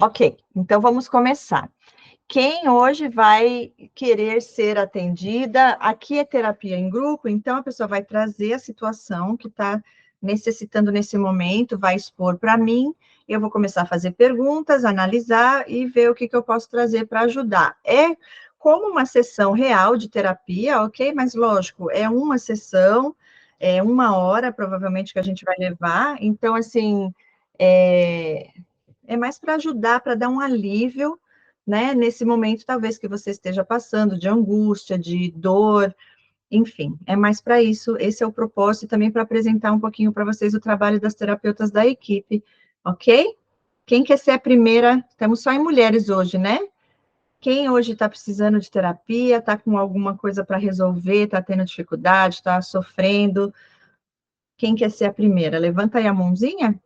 Ok, então vamos começar. Quem hoje vai querer ser atendida? Aqui é terapia em grupo, então a pessoa vai trazer a situação que está necessitando nesse momento, vai expor para mim, eu vou começar a fazer perguntas, analisar e ver o que eu posso trazer para ajudar. É como uma sessão real de terapia, ok? Mas lógico, é uma sessão, é 1 hora provavelmente que a gente vai levar, então assim, é mais para ajudar, para dar um alívio, né, nesse momento, talvez, que você esteja passando, de angústia, de dor, enfim, é mais para isso, esse é o propósito, e também para apresentar um pouquinho para vocês o trabalho das terapeutas da equipe, ok? Quem quer ser a primeira? Estamos só em mulheres hoje, né? Quem hoje está precisando de terapia, está com alguma coisa para resolver, está tendo dificuldade, está sofrendo? Quem quer ser a primeira? Levanta aí a mãozinha.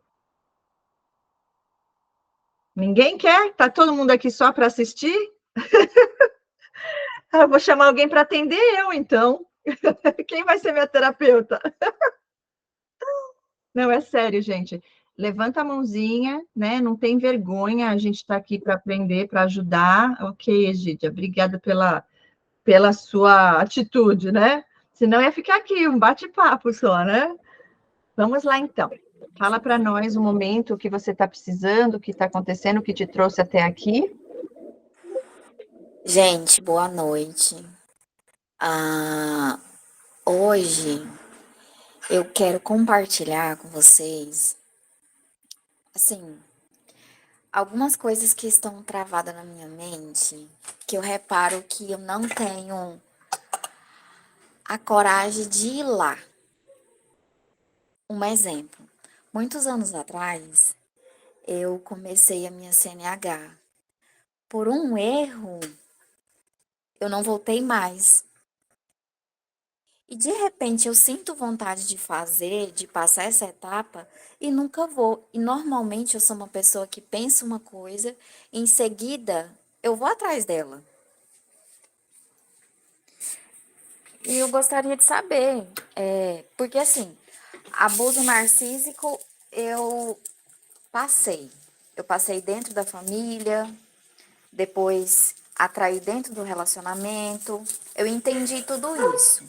Ninguém quer? Tá todo mundo aqui só para assistir? Eu vou chamar alguém para atender eu, então. Quem vai ser minha terapeuta? Não, é sério, gente. Levanta a mãozinha, né? Não tem vergonha, a gente está aqui para aprender, para ajudar. Ok, Egídia, obrigada pela sua atitude, né? Senão ia ficar aqui, um bate-papo só, né? Vamos lá, então. Fala para nós o momento que você está precisando, o que está acontecendo, o que te trouxe até aqui. Gente, boa noite. Ah, hoje eu quero compartilhar com vocês, assim, algumas coisas que estão travadas na minha mente, que eu reparo que eu não tenho a coragem de ir lá. Um exemplo. Muitos anos atrás, eu comecei a minha CNH. Por um erro, eu não voltei mais. E de repente eu sinto vontade de fazer, de passar essa etapa e nunca vou. E normalmente eu sou uma pessoa que pensa uma coisa, e em seguida eu vou atrás dela. E eu gostaria de saber, porque assim, abuso narcísico eu passei. Eu passei dentro da família, depois atraí dentro do relacionamento. Eu entendi tudo isso.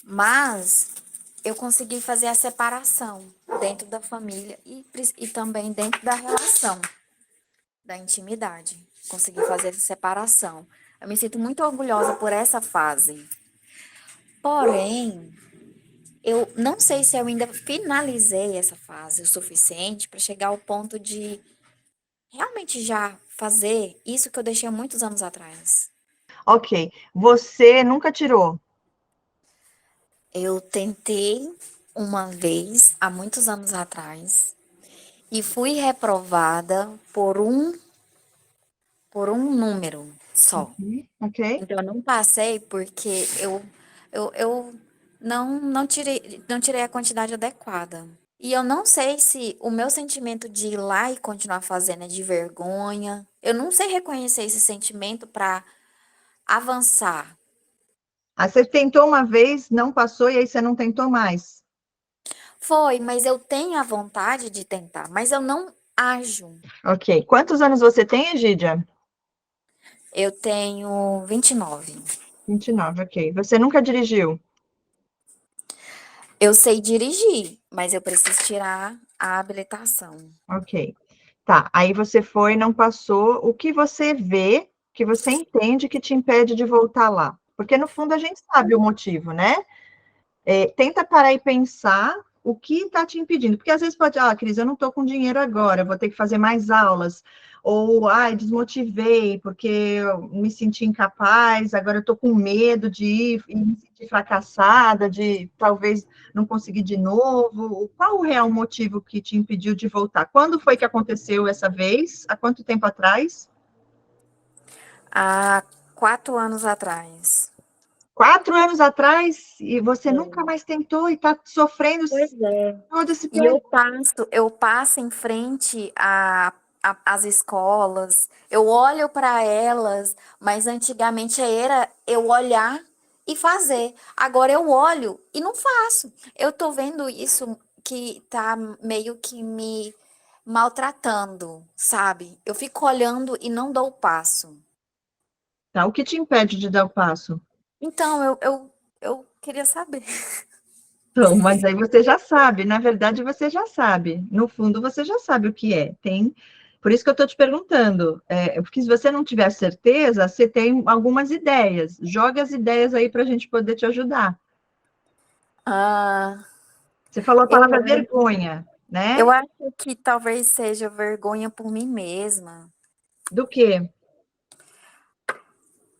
Mas eu consegui fazer a separação dentro da família e também dentro da relação, da intimidade. Consegui fazer essa separação. Eu me sinto muito orgulhosa por essa fase. Porém, eu não sei se eu ainda finalizei essa fase o suficiente para chegar ao ponto de realmente já fazer isso que eu deixei há muitos anos atrás. Ok. Você nunca tirou? Eu tentei uma vez, há muitos anos atrás, e fui reprovada por um número só. Ok. Então, eu não passei porque eu não tirei a quantidade adequada. E eu não sei se o meu sentimento de ir lá e continuar fazendo é de vergonha. Eu não sei reconhecer esse sentimento para avançar. Ah, você tentou uma vez, não passou, e aí você não tentou mais. Foi, mas eu tenho a vontade de tentar, mas eu não ajo. Ok. Quantos anos você tem, Egídia? Eu tenho 29. 29, ok. Você nunca dirigiu? Eu sei dirigir, mas eu preciso tirar a habilitação. Ok. Tá. Aí você foi, não passou. O que você vê, que você entende que te impede de voltar lá? Porque no fundo a gente sabe o motivo, né? Tenta parar e pensar o que está te impedindo. Porque às vezes pode, Cris, eu não estou com dinheiro agora, eu vou ter que fazer mais aulas. Ou, desmotivei porque eu me senti incapaz, agora eu estou com medo de ir e me sentir fracassada, de talvez não conseguir de novo. Qual o real motivo que te impediu de voltar? Quando foi que aconteceu essa vez? Há quanto tempo atrás? Há 4 anos atrás. 4 anos atrás? E você nunca mais tentou e está sofrendo Pois é. todo esse E tempo? eu passo em frente às escolas, eu olho para elas, mas antigamente era eu olhar e fazer. Agora eu olho e não faço. Eu tô vendo isso que tá meio que me maltratando, sabe? Eu fico olhando e não dou o passo. Tá? O que te impede de dar o passo? Então, eu queria saber. Então, mas aí você já sabe, na verdade você já sabe, no fundo você já sabe o que é. Tem, por isso que eu estou te perguntando, porque se você não tiver certeza, você tem algumas ideias. Joga as ideias aí para a gente poder te ajudar. Ah, Você falou a eu, palavra vergonha, eu né? acho que talvez seja vergonha por mim mesma. Do quê?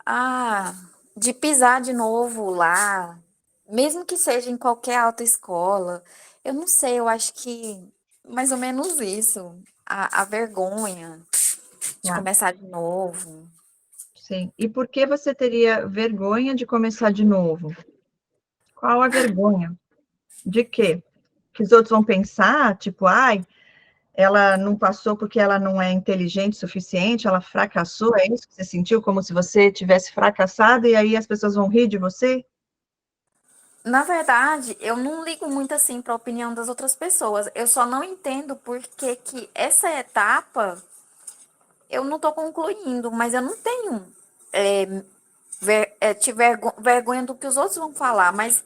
Ah, de pisar de novo lá, mesmo que seja em qualquer autoescola. Eu não sei, eu acho que mais ou menos isso. A vergonha de Tá, começar de novo. sim. E por que você teria vergonha de começar de novo? Qual a vergonha? De quê? Que os outros vão pensar, tipo, ai, ela não passou porque ela não é inteligente o suficiente, ela fracassou, é isso que você sentiu? Como se você tivesse fracassado e aí as pessoas vão rir de você? Na verdade, eu não ligo muito assim para a opinião das outras pessoas. Eu só não entendo por que que essa etapa eu não tô concluindo, mas eu não tenho vergonha do que os outros vão falar, mas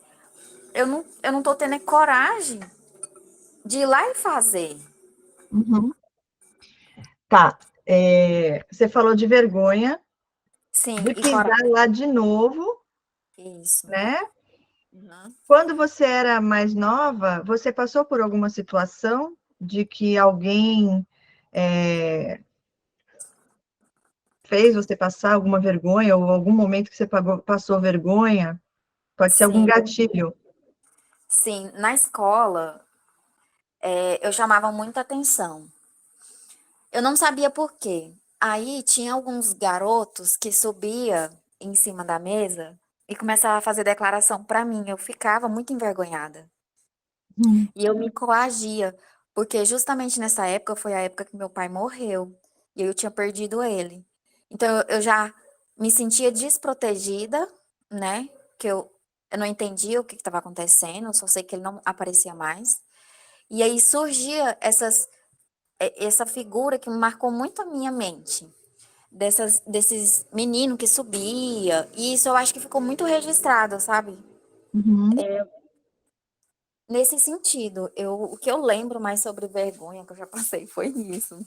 eu não tô tendo coragem de ir lá e fazer. Uhum. Tá. Você falou de vergonha, Sim, de e pisar coragem. lá de novo, Isso. né? Uhum. Quando você era mais nova, você passou por alguma situação de que alguém fez você passar alguma vergonha, ou algum momento que você passou vergonha? Pode ser algum Sim, gatilho. sim. Na escola, eu chamava muita atenção. Eu não sabia por quê. Aí tinha alguns garotos que subia em cima da mesa e começava a fazer declaração para mim. Eu ficava muito envergonhada. Hum. E eu me coagia, porque justamente nessa época foi a época que meu pai morreu e eu tinha perdido ele. Então eu já me sentia desprotegida, né? Que eu não entendia o que estava acontecendo, eu só sei que ele não aparecia mais. E aí surgia essa figura que marcou muito a minha mente. Desses meninos que subia, e isso eu acho que ficou muito registrado, sabe? Uhum. Nesse sentido, o que eu lembro mais sobre vergonha que eu já passei foi isso.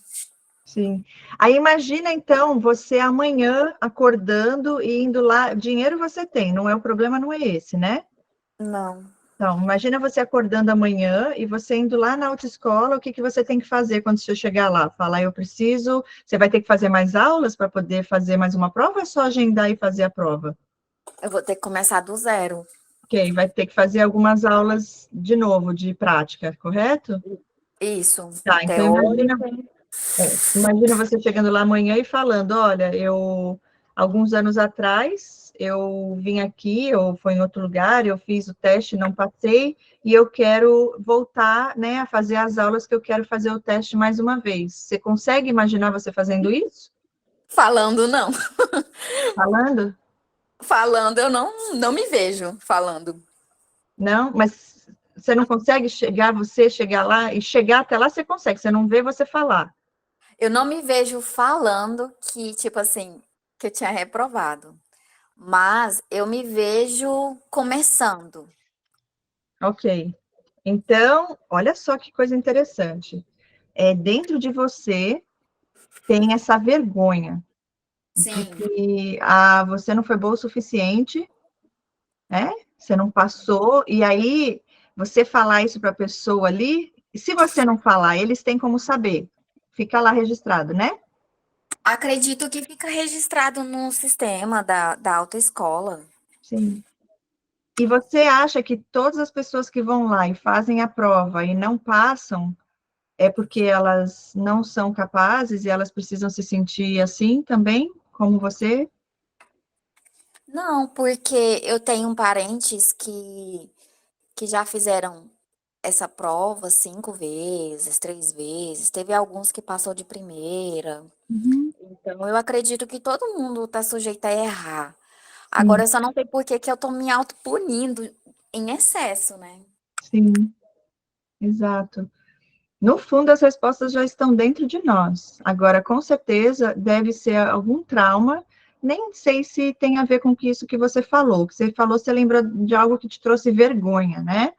Sim. Aí imagina então você amanhã acordando e indo lá, dinheiro você tem, não é o problema, não é esse, né? Não. Então, imagina você acordando amanhã e você indo lá na autoescola, o que que você tem que fazer quando você chegar lá? Falar, eu preciso, você vai ter que fazer mais aulas para poder fazer mais uma prova ou é só agendar e fazer a prova? Eu vou ter que começar do zero. Ok, vai ter que fazer algumas aulas de novo, de prática, correto? Isso. Tá, então imagina. Teórico. Imagina você chegando lá amanhã e falando, olha, alguns anos atrás, eu vim aqui, ou foi em outro lugar, eu fiz o teste, não passei, e eu quero voltar, né, a fazer as aulas que eu quero fazer o teste mais uma vez. Você consegue imaginar você fazendo isso? Falando, não. Falando? Falando, eu não me vejo falando. Não, mas você não consegue chegar, você chegar lá, e chegar até lá você consegue, você não vê você falar. Eu não me vejo falando que, tipo assim, que eu tinha reprovado. Mas eu me vejo começando. Ok. Então, olha só que coisa interessante. Dentro de você tem essa vergonha de Sim. que você não foi boa o suficiente, né? Você não passou, e aí você falar isso para a pessoa ali, e se você não falar, eles têm como saber. Fica lá registrado, né? Acredito que fica registrado no sistema da autoescola. Sim. E você acha que todas as pessoas que vão lá e fazem a prova e não passam, é porque elas não são capazes e elas precisam se sentir assim também, como você? Não, porque eu tenho parentes que já fizeram essa prova 5 vezes, 3 vezes. Teve alguns que passou de primeira. Uhum. Então, eu acredito que todo mundo está sujeito a errar. Agora, Sim, eu só não sei por que que eu tô me autopunindo em excesso, né? sim, exato. No fundo, as respostas já estão dentro de nós. Agora, com certeza, deve ser algum trauma. Nem sei se tem a ver com isso que você falou. O que você falou, você lembra de algo que te trouxe vergonha, né?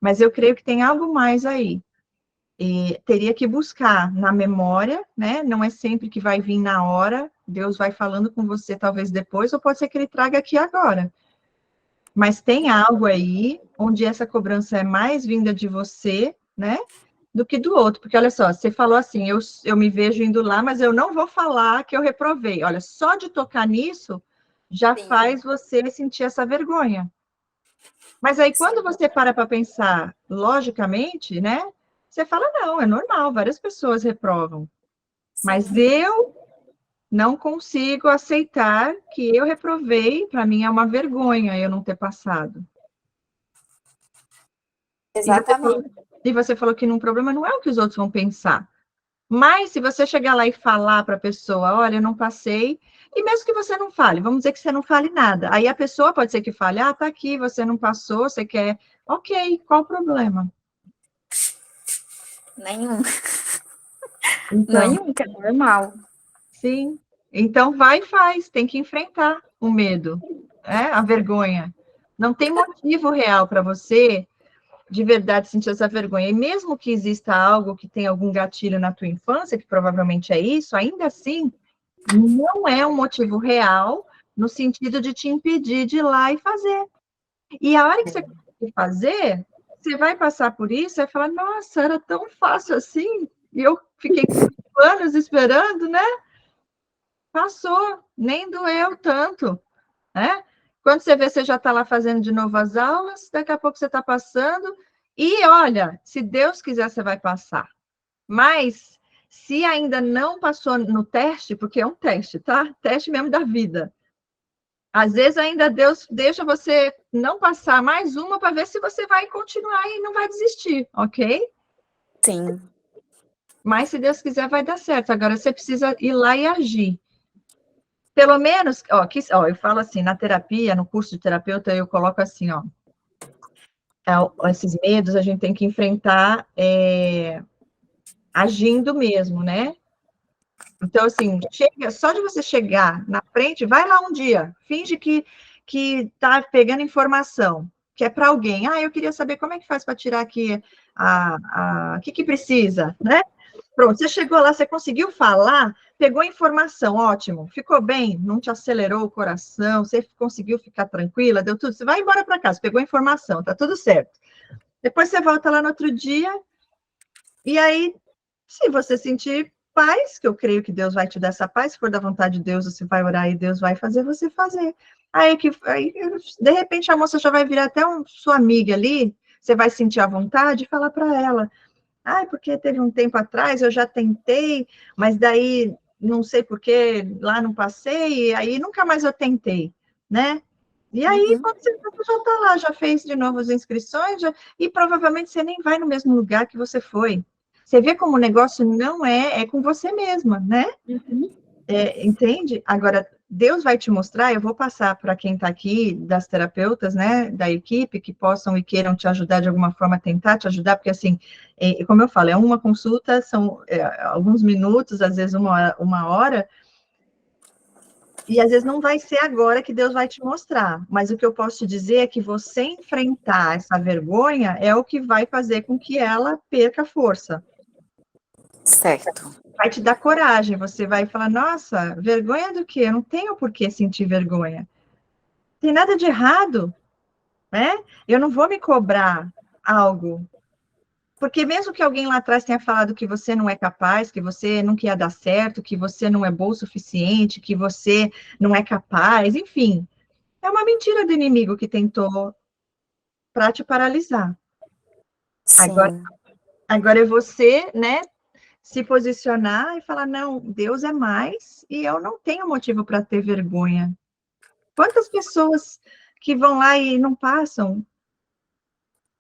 Mas eu creio que tem algo mais aí. E teria que buscar na memória, né? Não é sempre que vai vir na hora. Deus vai falando com você, talvez depois, ou pode ser que ele traga aqui agora. Mas tem algo aí onde essa cobrança é mais vinda de você, né? Do que do outro. Porque olha só, você falou assim, eu me vejo indo lá, mas eu não vou falar que eu reprovei. Olha, só de tocar nisso já Sim, faz você sentir essa vergonha. Mas aí, sim, quando você para pensar logicamente, né? Você fala, não, é normal, várias pessoas reprovam. Mas sim, eu não consigo aceitar que eu reprovei, para mim é uma vergonha eu não ter passado. E exatamente. você falou que num problema não é o que os outros vão pensar. Mas se você chegar lá e falar para a pessoa, olha, eu não passei, e mesmo que você não fale, vamos dizer que você não fale nada. Aí a pessoa pode ser que fale, ah, tá aqui, você não passou, você quer. Ok, qual o problema? Nenhum, Então, nenhum, que é normal. sim. Então vai e faz, tem que enfrentar o medo, a vergonha. Não tem motivo real para você de verdade sentir essa vergonha. E mesmo que exista algo que tenha algum gatilho na tua infância, que provavelmente é isso, ainda assim, não é um motivo real no sentido de te impedir de ir lá e fazer. E a hora que você conseguir fazer, você vai passar por isso e vai falar, nossa, era tão fácil assim, e eu fiquei 4 anos esperando, né? Passou, nem doeu tanto, né? Quando você vê, você já está lá fazendo de novo as aulas, daqui a pouco você está passando, e olha, se Deus quiser, você vai passar. Mas, se ainda não passou no teste, porque é um teste, tá? Teste mesmo da vida. Às vezes ainda Deus deixa você não passar mais uma para ver se você vai continuar e não vai desistir, ok? Sim, Mas se Deus quiser, vai dar certo. Agora você precisa ir lá e agir. Pelo menos, ó, eu falo assim, na terapia, no curso de terapeuta, eu coloco assim, ó, esses medos a gente tem que enfrentar agindo mesmo, né? Então, assim, só de você chegar na frente, vai lá um dia, finge que tá pegando informação, que é para alguém. Ah, eu queria saber como é que faz para tirar aqui o que precisa, né? Pronto, você chegou lá, você conseguiu falar, pegou informação, ótimo, ficou bem, não te acelerou o coração, você conseguiu ficar tranquila, deu tudo, você vai embora para casa, pegou informação, tá tudo certo. Depois você volta lá no outro dia, e aí, se você sentir paz, que eu creio que Deus vai te dar essa paz, se for da vontade de Deus, você vai orar e Deus vai fazer você fazer. Aí de repente, a moça já vai virar até sua amiga ali, você vai sentir a vontade e falar para ela, porque teve um tempo atrás, eu já tentei, mas daí não sei por que lá não passei, e aí nunca mais eu tentei, né? E aí, uhum, quando você já está lá, já fez de novo as inscrições, e provavelmente você nem vai no mesmo lugar que você foi. Você vê como o negócio não é com você mesma, né? uhum. Entende? Agora, Deus vai te mostrar, eu vou passar para quem está aqui, das terapeutas, né, da equipe, que possam e queiram te ajudar de alguma forma, tentar te ajudar, porque assim, como eu falo, é uma consulta, são alguns minutos, às vezes uma hora, e às vezes não vai ser agora que Deus vai te mostrar, mas o que eu posso te dizer é que você enfrentar essa vergonha é o que vai fazer com que ela perca força. Certo. Vai te dar coragem, você vai falar, nossa, vergonha do quê? Eu não tenho por que sentir vergonha. Não tem nada de errado, né? Eu não vou me cobrar algo. Porque mesmo que alguém lá atrás tenha falado que você não é capaz, que você não ia dar certo, que você não é bom o suficiente, que você não é capaz, enfim, é uma mentira do inimigo que tentou para te paralisar. Agora, Sim, agora é você, né, se posicionar e falar, não, Deus é mais e eu não tenho motivo para ter vergonha. Quantas pessoas que vão lá e não passam?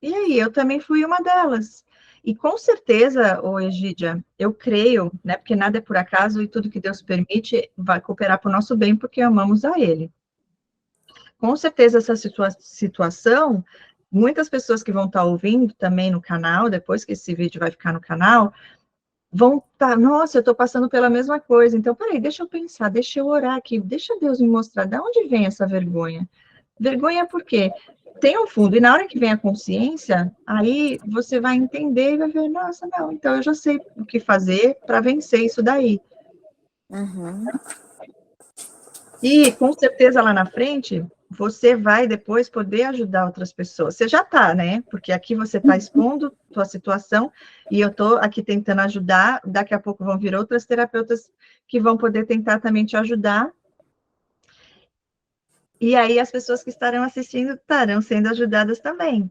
E aí, eu também fui uma delas. E com certeza, ô Egídia, eu creio, né, porque nada é por acaso e tudo que Deus permite vai cooperar para o nosso bem, porque amamos a Ele. Com certeza, essa situação muitas pessoas que vão estar ouvindo também no canal, depois que esse vídeo vai ficar no canal, vão estar, nossa, eu estou passando pela mesma coisa, então, peraí, deixa eu pensar, deixa eu orar aqui, deixa Deus me mostrar de onde vem essa vergonha. Vergonha por quê? Tem um fundo, e na hora que vem a consciência, aí você vai entender e vai ver, nossa, não, então eu já sei o que fazer para vencer isso daí. Uhum. E, com certeza, lá na frente, você vai depois poder ajudar outras pessoas. Você já está, né? Porque aqui você está expondo sua situação e eu estou aqui tentando ajudar. Daqui a pouco vão vir outras terapeutas que vão poder tentar também te ajudar. E aí as pessoas que estarão assistindo estarão sendo ajudadas também.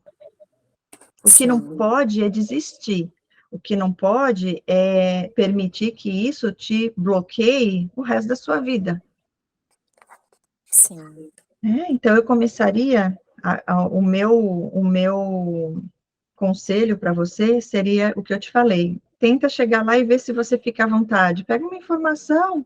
O que não Sim, pode é desistir. O que não pode é permitir que isso te bloqueie o resto da sua vida. sim. Então, eu começaria, o meu conselho para você seria o que eu te falei. Tenta chegar lá e ver se você fica à vontade. Pega uma informação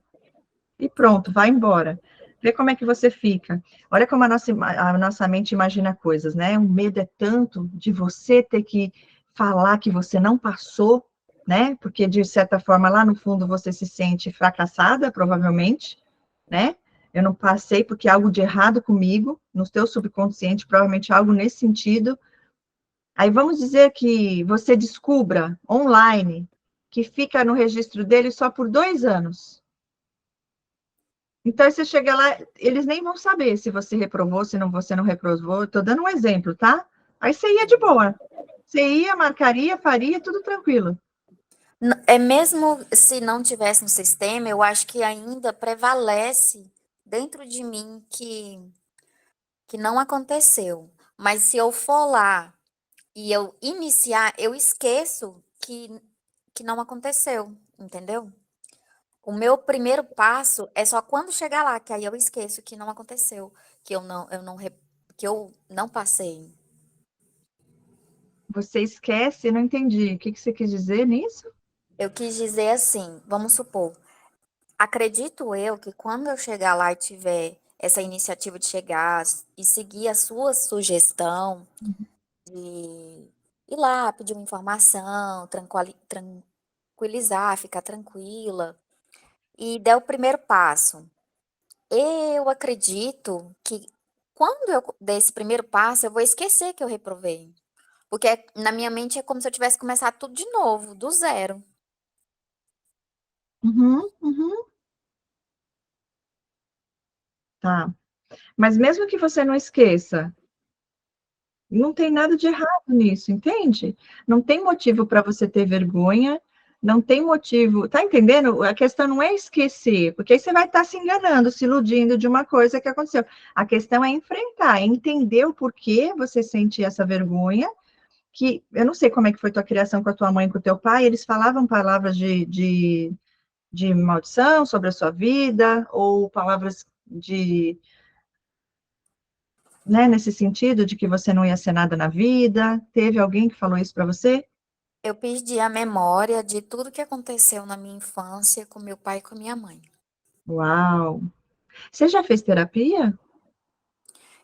e pronto, vai embora. Vê como é que você fica. Olha como a nossa mente imagina coisas, né? O medo é tanto de você ter que falar que você não passou, né? Porque, de certa forma, lá no fundo você se sente fracassada, provavelmente, né? Eu não passei porque há algo de errado comigo, no teu subconsciente, provavelmente algo nesse sentido. Aí vamos dizer que você descubra online que fica no registro dele só por 2 anos. Então, aí você chega lá, eles nem vão saber se você reprovou, se não, você não reprovou. Estou dando um exemplo, tá? Aí você ia de boa. Você ia, marcaria, faria, tudo tranquilo. É mesmo se não tivesse um sistema, eu acho que ainda prevalece dentro de mim que não aconteceu. Mas se eu for lá e eu iniciar, eu esqueço que não aconteceu, entendeu? O meu primeiro passo é só quando chegar lá, que aí eu esqueço que não aconteceu, que que eu não passei. Você esquece, não entendi. O que você quis dizer nisso? Eu quis dizer assim, vamos supor, acredito eu que quando eu chegar lá e tiver essa iniciativa de chegar e seguir a sua sugestão de ir lá, pedir uma informação, tranquilizar, ficar tranquila, e der o primeiro passo. Eu acredito que quando eu der esse primeiro passo, eu vou esquecer que eu reprovei. Porque na minha mente é como se eu tivesse começado tudo de novo, do zero. Uhum, uhum, tá. Mas mesmo que você não esqueça, não tem nada de errado nisso, entende? Não tem motivo para você ter vergonha, não tem motivo. Tá entendendo? A questão não é esquecer, porque aí você vai estar se enganando, se iludindo de uma coisa que aconteceu. A questão é enfrentar, é entender o porquê você sente essa vergonha. Que eu não sei como é que foi tua criação com a tua mãe e com o teu pai, eles falavam palavras de maldição sobre a sua vida, ou palavras de, né, nesse sentido, de que você não ia ser nada na vida? Teve alguém que falou isso para você? Eu perdi a memória de tudo que aconteceu na minha infância com meu pai e com minha mãe. Uau! Você já fez terapia?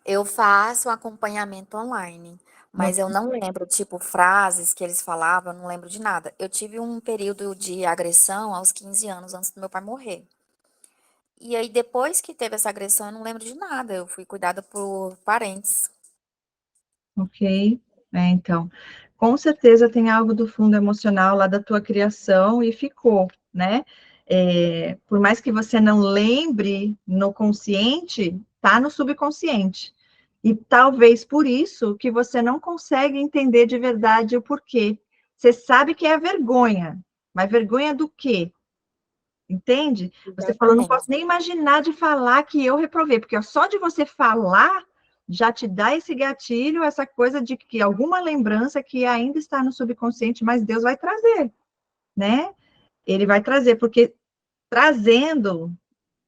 Eu faço acompanhamento online, mas eu não lembro, tipo, frases que eles falavam, eu não lembro de nada. Eu tive um período de agressão aos 15 anos antes do meu pai morrer. E aí, depois que teve essa agressão, eu não lembro de nada. Eu fui cuidada por parentes. Ok. Então, com certeza tem algo do fundo emocional lá da tua criação e ficou, né? Por mais que você não lembre no consciente, tá no subconsciente. E talvez por isso que você não consegue entender de verdade o porquê. Você sabe que é vergonha, mas vergonha do quê? Entende? Você falou, não posso Exatamente. nem imaginar de falar que eu reprovei, porque só de você falar já te dá esse gatilho, essa coisa de que alguma lembrança que ainda está no subconsciente, mas Deus vai trazer, né? Ele vai trazer, porque trazendo,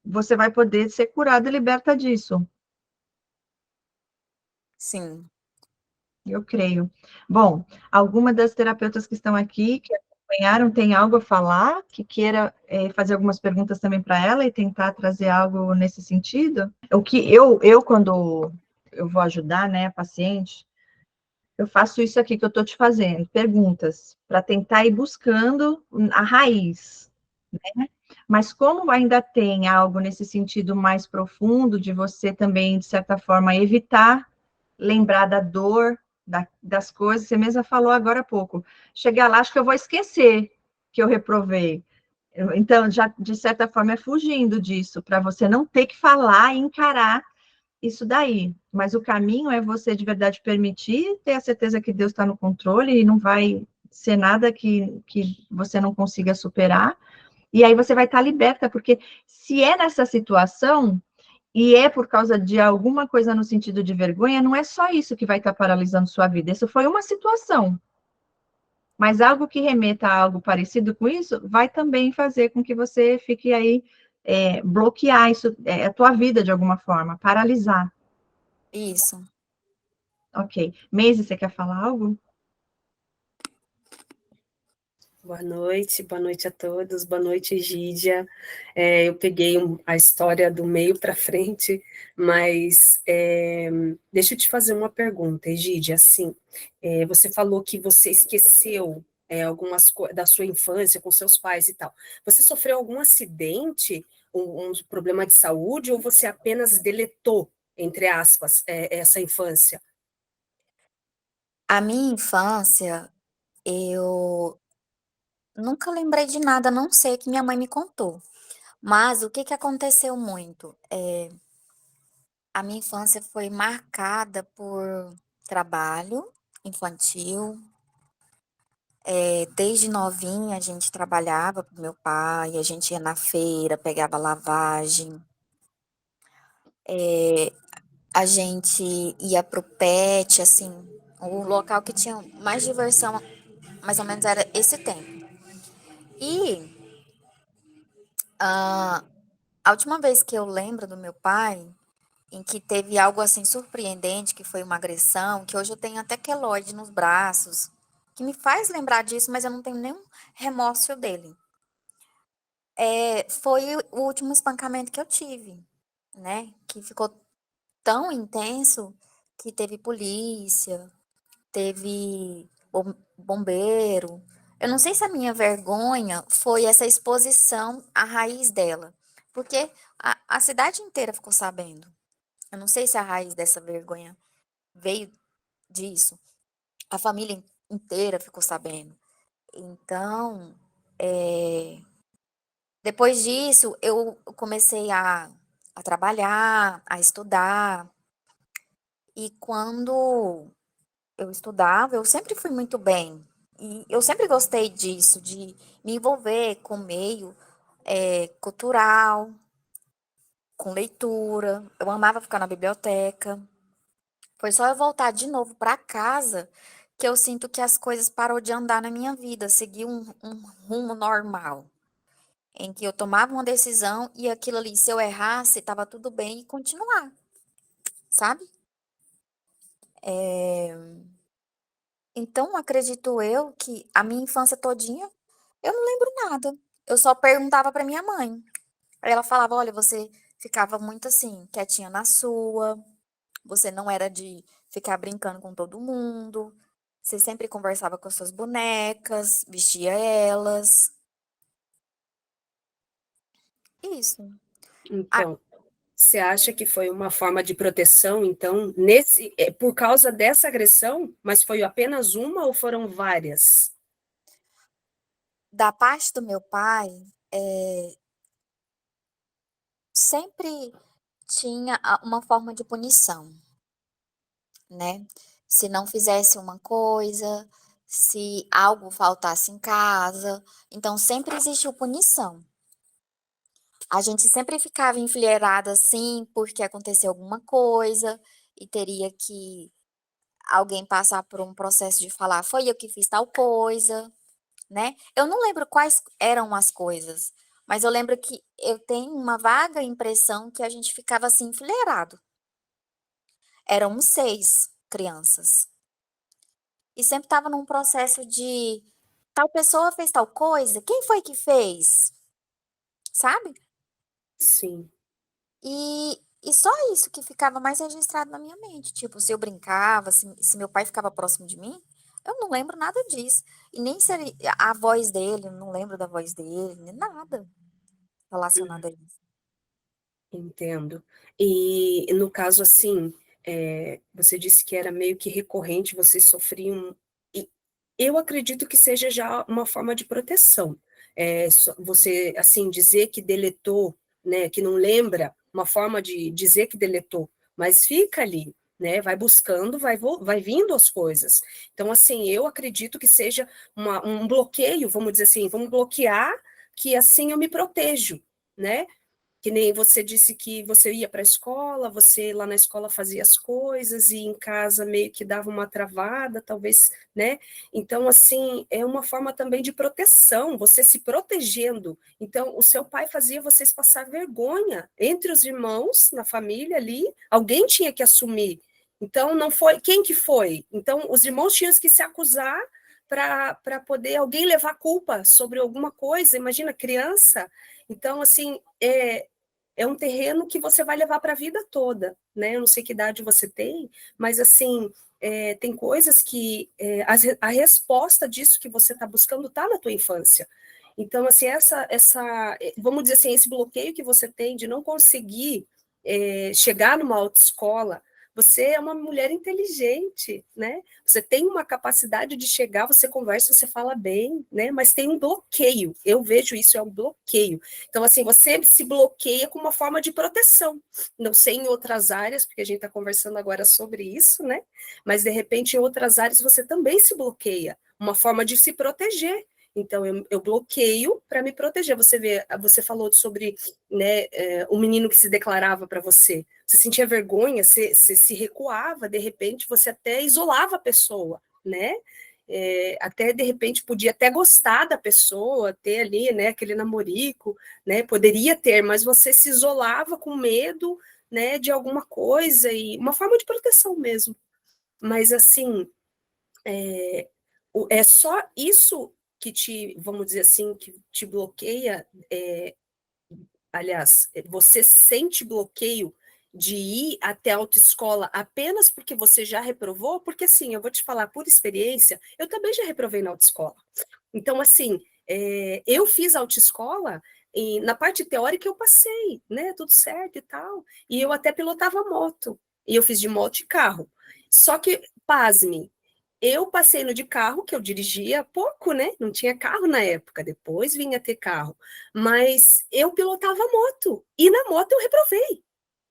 você vai poder ser curado e liberta disso. Sim. Eu creio. Bom, alguma das terapeutas que estão aqui, que acompanharam, tem algo a falar, que queira fazer algumas perguntas também para ela e tentar trazer algo nesse sentido? O que quando eu vou ajudar, né, a paciente, Eu faço isso aqui que eu estou te fazendo, perguntas, para tentar ir buscando a raiz. Mas como ainda tem algo nesse sentido mais profundo, de você também, de certa forma, evitar lembrar da dor, das coisas, você mesma falou agora há pouco. Chegar lá, acho que eu vou esquecer que eu reprovei. Então, já, de certa forma, é fugindo disso, para você não ter que falar e encarar isso daí. Mas o caminho é você de verdade permitir, ter a certeza que Deus está no controle e não vai ser nada que você não consiga superar. E aí você vai estar liberta, porque se é nessa situação, e é por causa de alguma coisa no sentido de vergonha, não é só isso que vai estar paralisando sua vida. Isso foi uma situação. Mas algo que remeta a algo parecido com isso vai também fazer com que você fique aí, bloquear isso, a tua vida de alguma forma, paralisar. Isso. Ok. Meise, você quer falar algo? Boa noite a todos, boa noite, Gídia. Eu peguei a história do meio para frente, mas deixa eu te fazer uma pergunta, Egídia. Assim, você falou que você esqueceu algumas coisas da sua infância com seus pais e tal. Você sofreu algum acidente, um problema de saúde, ou você apenas deletou, entre aspas, essa infância? A minha infância, eu nunca lembrei de nada, a não ser que minha mãe me contou. Mas o que que aconteceu muito? A minha infância foi marcada por trabalho infantil. Desde novinha a gente trabalhava para meu pai, a gente ia na feira, pegava lavagem, a gente ia pro pet, assim, o local que tinha mais diversão, mais ou menos era esse tempo. E a última vez que eu lembro do meu pai, em que teve algo assim surpreendente, que foi uma agressão, que hoje eu tenho até queloide nos braços, que me faz lembrar disso, mas eu não tenho nenhum remorso dele. Foi o último espancamento que eu tive, né? Que ficou tão intenso que teve polícia, teve bombeiro. Eu não sei se a minha vergonha foi essa exposição à raiz dela, porque a cidade inteira ficou sabendo. Eu não sei se a raiz dessa vergonha veio disso. A família inteira ficou sabendo. Então, depois disso, eu comecei a trabalhar, a estudar. E quando eu estudava, eu sempre fui muito bem. E eu sempre gostei disso, de me envolver com o meio cultural, com leitura. Eu amava ficar na biblioteca. Foi só eu voltar de novo para casa que eu sinto que as coisas parou de andar na minha vida, seguir um rumo normal, em que eu tomava uma decisão e aquilo ali, se eu errasse, estava tudo bem e continuar, sabe? Então, acredito eu que a minha infância todinha, eu não lembro nada. Eu só perguntava para minha mãe. Aí ela falava: olha, você ficava muito assim, quietinha na sua, você não era de ficar brincando com todo mundo, você sempre conversava com as suas bonecas, vestia elas. Isso. Ah, Então, você acha que foi uma forma de proteção, então, por causa dessa agressão, mas foi apenas uma ou foram várias? da parte do meu pai, sempre tinha uma forma de punição, né? Se não fizesse uma coisa, se algo faltasse em casa, então sempre existiu punição. A gente sempre ficava enfileirada assim, porque aconteceu alguma coisa e teria que alguém passar por um processo de falar, foi eu que fiz tal coisa, né? Eu não lembro quais eram as coisas, mas eu lembro que eu tenho uma vaga impressão que a gente ficava assim enfileirado. Éramos 6 crianças. E sempre estava num processo de tal pessoa fez tal coisa, quem foi que fez? Sabe? Sim. E E só isso que ficava mais registrado na minha mente. Tipo, se eu brincava, se meu pai ficava próximo de mim, eu não lembro nada disso. E nem se a voz dele, eu não lembro da voz dele, nem nada relacionado a isso. Entendo. E no caso, assim, você disse que era meio que recorrente, vocês sofriam. E eu acredito que seja já uma forma de proteção. Você, assim, dizer que deletou, né, que não lembra, uma forma de dizer que deletou, mas fica ali, né, vai buscando, vai vindo as coisas. Então, assim, eu acredito que seja um bloqueio, vamos dizer assim, vamos bloquear, que assim eu me protejo, né? Que nem você disse que você ia para a escola, você lá na escola fazia as coisas e em casa meio que dava uma travada, talvez, né? Então, assim, é uma forma também de proteção, você se protegendo. Então, o seu pai fazia vocês passar vergonha entre os irmãos, na família ali, alguém tinha que assumir. Então, não foi. Quem que foi? Então, os irmãos tinham que se acusar para poder alguém levar culpa sobre alguma coisa. Imagina, criança. Então, assim, é um terreno que você vai levar para a vida toda, né? Eu não sei que idade você tem, mas assim, tem coisas que a resposta disso que você está buscando está na tua infância. Então, assim, vamos dizer assim, esse bloqueio que você tem de não conseguir chegar numa autoescola, você é uma mulher inteligente, né? Você tem uma capacidade de chegar, você conversa, você fala bem, né? Mas tem um bloqueio. Eu vejo isso, é um bloqueio. Então, assim, você se bloqueia com uma forma de proteção. Não sei em outras áreas, porque a gente está conversando agora sobre isso, né? Mas, de repente, em outras áreas você também se bloqueia. Uma forma de se proteger. Então, eu bloqueio para me proteger. Você vê, você falou sobre, né, um menino que se declarava para você. Você sentia vergonha, você se recuava, de repente você até isolava a pessoa, né? Até de repente podia até gostar da pessoa, ter ali, né, aquele namorico, né? Poderia ter, mas você se isolava com medo, né, de alguma coisa e uma forma de proteção mesmo. Mas assim, é só isso que vamos dizer assim, que te bloqueia. Aliás, você sente bloqueio de ir até a autoescola apenas porque você já reprovou? Porque, assim, eu vou te falar por experiência, eu também já reprovei na autoescola. Então, assim, eu fiz autoescola e na parte teórica eu passei, né? Tudo certo e tal. E eu até pilotava moto. E eu fiz de moto e carro. Só que, pasme, eu passei no de carro, que eu dirigia pouco, né? Não tinha carro na época, depois vinha ter carro. Mas eu pilotava moto. E na moto eu reprovei.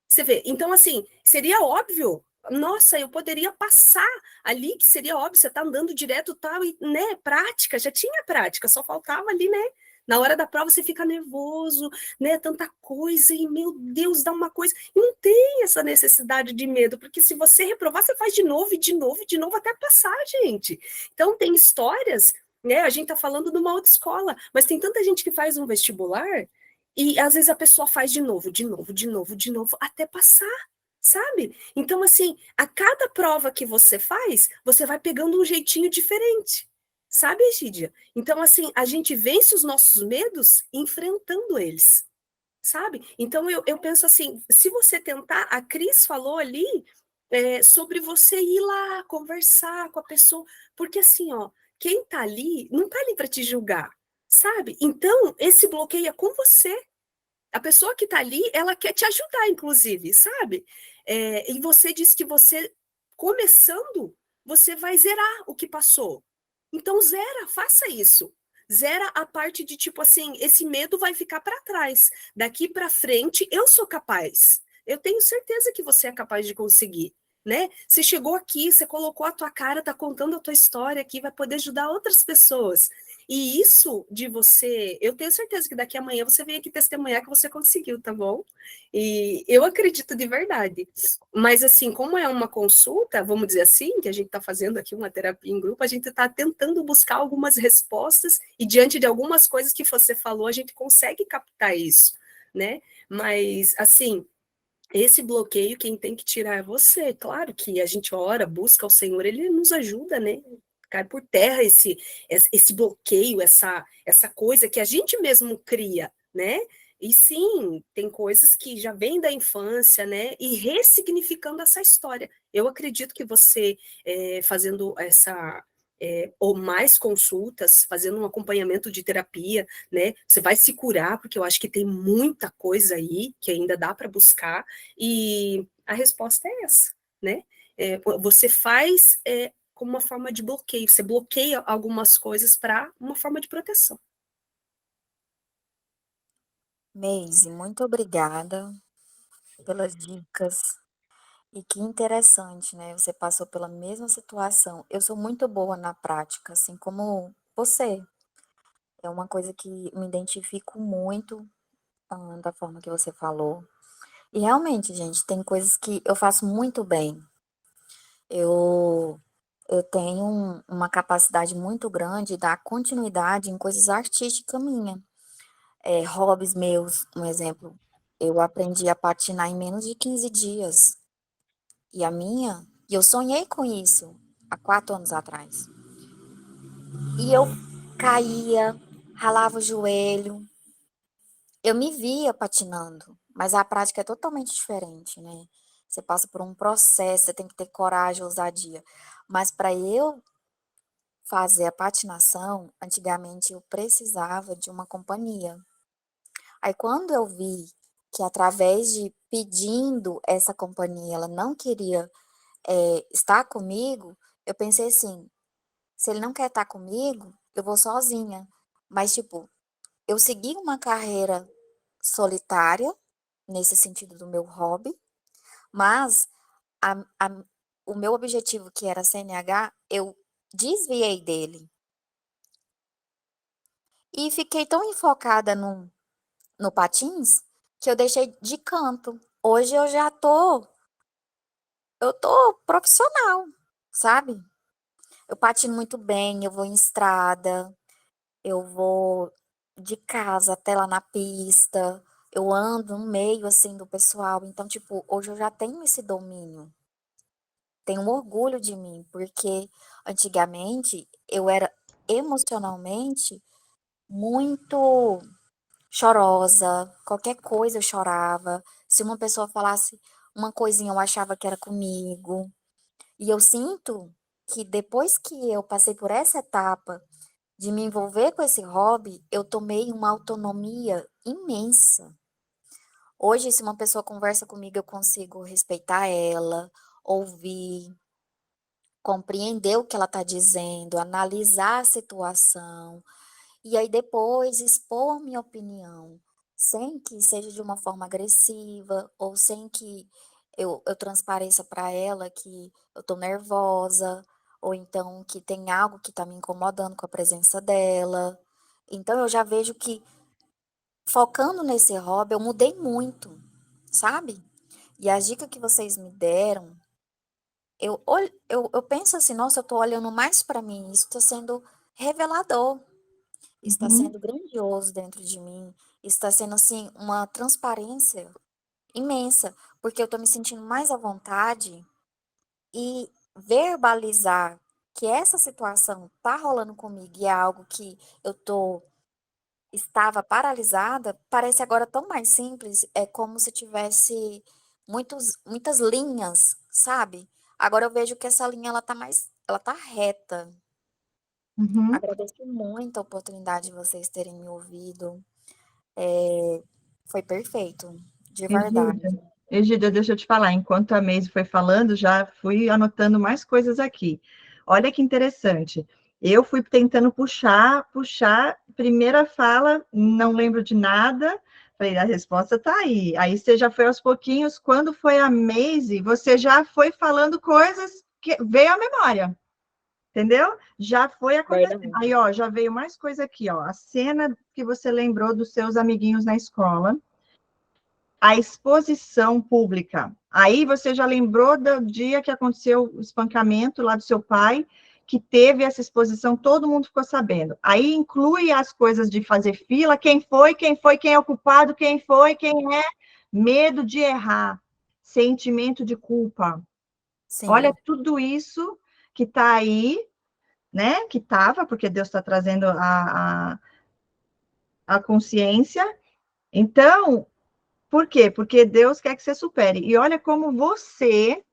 Você vê? Então, assim, seria óbvio. Nossa, eu poderia passar ali, que seria óbvio, você tá andando direto tal, e, né, prática, já tinha prática, só faltava ali, né? Na hora da prova você fica nervoso, né? Tanta coisa, e meu Deus, dá uma coisa. E não tem essa necessidade de medo, porque se você reprovar, você faz de novo, e de novo, e de novo, até passar, gente. Então, tem histórias, né? A gente tá falando de uma autoescola, mas tem tanta gente que faz um vestibular e às vezes a pessoa faz de novo, de novo, de novo, de novo, até passar, sabe? Então, assim, a cada prova que você faz, você vai pegando um jeitinho diferente, sabe, Egídia? Então, assim, a gente vence os nossos medos enfrentando eles, sabe? Então, eu penso assim, se você tentar, a Cris falou ali sobre você ir lá conversar com a pessoa, porque assim, ó, quem tá ali, não tá ali para te julgar, sabe? Então, esse bloqueio é com você. A pessoa que está ali, ela quer te ajudar, inclusive, sabe? E você disse que você, começando, você vai zerar o que passou. Então, zera, faça isso. Zera a parte de tipo assim, esse medo vai ficar para trás. Daqui para frente, eu sou capaz. Eu tenho certeza que você é capaz de conseguir, né? Você chegou aqui, você colocou a tua cara, tá contando a tua história aqui, vai poder ajudar outras pessoas. E isso de você, eu tenho certeza que daqui a amanhã você vem aqui testemunhar que você conseguiu, tá bom? E eu acredito de verdade. Mas assim, como é uma consulta, vamos dizer assim, que a gente está fazendo aqui uma terapia em grupo, a gente está tentando buscar algumas respostas e diante de algumas coisas que você falou, a gente consegue captar isso, né? Mas assim, esse bloqueio quem tem que tirar é você. Claro que a gente ora, busca o Senhor, ele nos ajuda, né? Cai por terra esse bloqueio, essa coisa que a gente mesmo cria, né? E sim, tem coisas que já vêm da infância, né? E ressignificando essa história. Eu acredito que você, fazendo essa, ou mais consultas, fazendo um acompanhamento de terapia, né? Você vai se curar, porque eu acho que tem muita coisa aí que ainda dá para buscar, e a resposta é essa, né? Você faz como uma forma de bloqueio, você bloqueia algumas coisas para uma forma de proteção. Meise, muito obrigada pelas dicas. E que interessante, né? Você passou pela mesma situação. Eu sou muito boa na prática, assim como você. É uma coisa que me identifico muito, da forma que você falou. E realmente, gente, tem coisas que eu faço muito bem. Eu, eu tenho uma capacidade muito grande de dar continuidade em coisas artísticas minhas. Hobbies meus, um exemplo. Eu aprendi a patinar em menos de 15 dias. E eu sonhei com isso há 4 anos atrás. E eu caía, ralava o joelho, eu me via patinando, mas a prática é totalmente diferente, né? Você passa por um processo, você tem que ter coragem, ousadia. Mas para eu fazer a patinação, antigamente eu precisava de uma companhia. Aí quando eu vi que através de pedindo essa companhia, ela não queria estar comigo, eu pensei assim, se ele não quer estar comigo, eu vou sozinha. Mas, tipo, eu segui uma carreira solitária, nesse sentido do meu hobby, mas a, a- o meu objetivo, que era CNH, eu desviei dele. E fiquei tão enfocada no patins que eu deixei de canto. Hoje eu tô profissional, sabe? Eu patino muito bem, eu vou em estrada, eu vou de casa até lá na pista, eu ando no meio, assim, do pessoal. Então, tipo, hoje eu já tenho esse domínio. Tenho um orgulho de mim, porque antigamente eu era emocionalmente muito chorosa, qualquer coisa eu chorava. Se uma pessoa falasse uma coisinha, eu achava que era comigo. E eu sinto que depois que eu passei por essa etapa de me envolver com esse hobby, eu tomei uma autonomia imensa. Hoje, se uma pessoa conversa comigo, eu consigo respeitar ela, ouvir, compreender o que ela está dizendo, analisar a situação, e aí depois expor minha opinião, sem que seja de uma forma agressiva, ou sem que eu transpareça para ela que eu estou nervosa, ou então que tem algo que está me incomodando com a presença dela. Então eu já vejo que, focando nesse hobby, eu mudei muito, sabe? E as dicas que vocês me deram, eu penso assim, nossa, eu estou olhando mais para mim, isso está sendo revelador, está Uhum, sendo grandioso dentro de mim, está sendo assim uma transparência imensa, porque eu estou me sentindo mais à vontade e verbalizar que essa situação tá rolando comigo e é algo que eu tô estava paralisada, parece agora tão mais simples, é como se tivesse muitas linhas, sabe? Agora eu vejo que essa linha ela tá reta. uhum. Agradeço muito a oportunidade de vocês terem me ouvido. É, foi perfeito, de Egídia, verdade. Egídia, deixa eu te falar, enquanto a Maise foi falando, já fui anotando mais coisas aqui. Olha que interessante. Eu fui tentando puxar, primeira fala, não lembro de nada. Falei, a resposta está aí. Aí você já foi aos pouquinhos. Quando foi a Maise, você já foi falando coisas que veio à memória, entendeu? Já foi acontecendo. Verdade. Aí, ó, já veio mais coisa aqui, ó. A cena que você lembrou dos seus amiguinhos na escola, a exposição pública. Aí você já lembrou do dia que aconteceu o espancamento lá do seu pai, que teve essa exposição, todo mundo ficou sabendo. Aí inclui as coisas de fazer fila, quem é o culpado, quem foi, quem é, medo de errar, sentimento de culpa. Olha Sim, tudo isso que está aí, né? Que estava, porque Deus está trazendo a consciência, Então, por quê? Porque Deus quer que você supere. E olha como você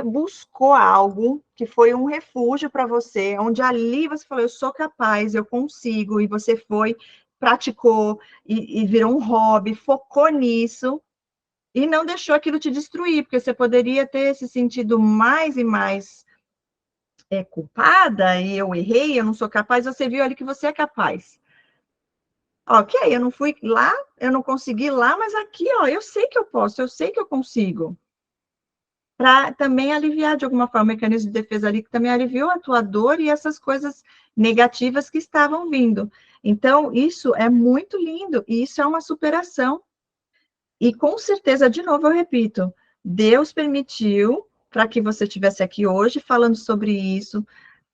buscou algo que foi um refúgio para você, onde ali você falou, eu sou capaz, eu consigo, e você foi, praticou, e virou um hobby, focou nisso, e não deixou aquilo te destruir, porque você poderia ter se sentido mais e mais culpada, e eu errei, eu não sou capaz, você viu ali que você é capaz. Ok, eu não fui lá, eu não consegui lá, mas aqui, ó, eu sei que eu posso, eu sei que eu consigo. Para também aliviar de alguma forma o mecanismo de defesa ali, que também aliviou a tua dor e essas coisas negativas que estavam vindo. Então, isso é muito lindo, e isso é uma superação. E com certeza, de novo, eu repito, Deus permitiu para que você estivesse aqui hoje falando sobre isso.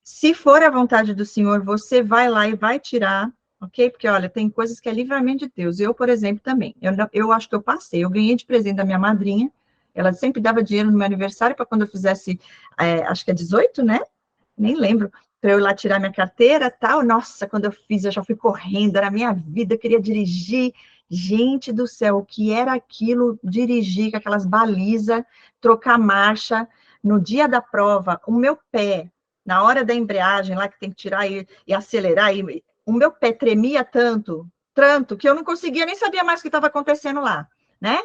Se for a vontade do Senhor, você vai lá e vai tirar, ok? Porque, olha, tem coisas que é livramento de Deus. Eu, por exemplo, também. Eu acho que eu passei. Eu ganhei de presente da minha madrinha. Ela sempre dava dinheiro no meu aniversário para quando eu fizesse, acho que é 18, né? Nem lembro. Para eu ir lá tirar minha carteira tal. Nossa, quando eu fiz, eu já fui correndo. Era a minha vida, eu queria dirigir. Gente do céu, o que era aquilo, dirigir com aquelas balizas, trocar marcha. No dia da prova, o meu pé na hora da embreagem, lá que tem que tirar e acelerar, o meu pé tremia tanto, que eu não conseguia, nem sabia mais o que estava acontecendo lá, né?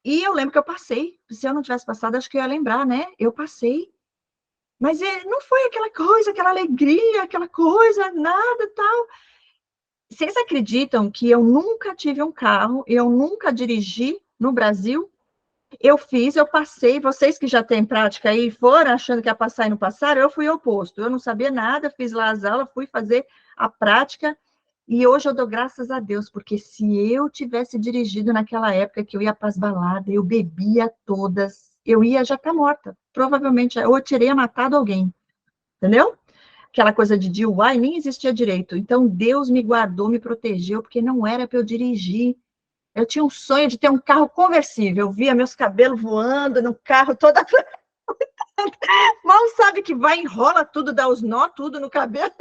E eu lembro que eu passei. Se eu não tivesse passado, acho que eu ia lembrar, né? Eu passei. Mas não foi aquela coisa, aquela alegria, aquela coisa, nada tal. Vocês acreditam que eu nunca tive um carro, eu nunca dirigi no Brasil? Eu passei, vocês que já têm prática aí, foram achando que ia passar e não passaram, eu fui oposto, eu não sabia nada, fiz lá as aulas, fui fazer a prática, e hoje eu dou graças a Deus, porque se eu tivesse dirigido naquela época que eu ia para as baladas, eu bebia todas, eu ia já estar morta, provavelmente, ou eu teria matado alguém, entendeu? Aquela coisa de DUI nem existia direito, então Deus me guardou, me protegeu, porque não era para eu dirigir. Eu tinha um sonho de ter um carro conversível. Eu via meus cabelos voando no carro, toda. Mal sabe que vai, enrola tudo, dá os nó, tudo no cabelo.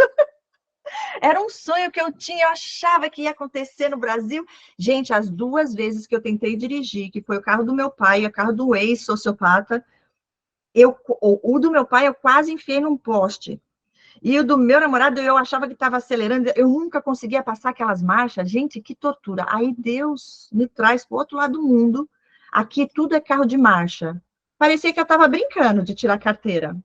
Era um sonho que eu tinha, eu achava que ia acontecer no Brasil. Gente, as duas vezes que eu tentei dirigir, que foi o carro do meu pai, o carro do ex-sociopata, o do meu pai eu quase enfiei num poste. E o do meu namorado, eu achava que estava acelerando, eu nunca conseguia passar aquelas marchas. Gente, que tortura. Aí Deus me traz para o outro lado do mundo. Aqui tudo é carro de marcha. Parecia que eu estava brincando de tirar carteira.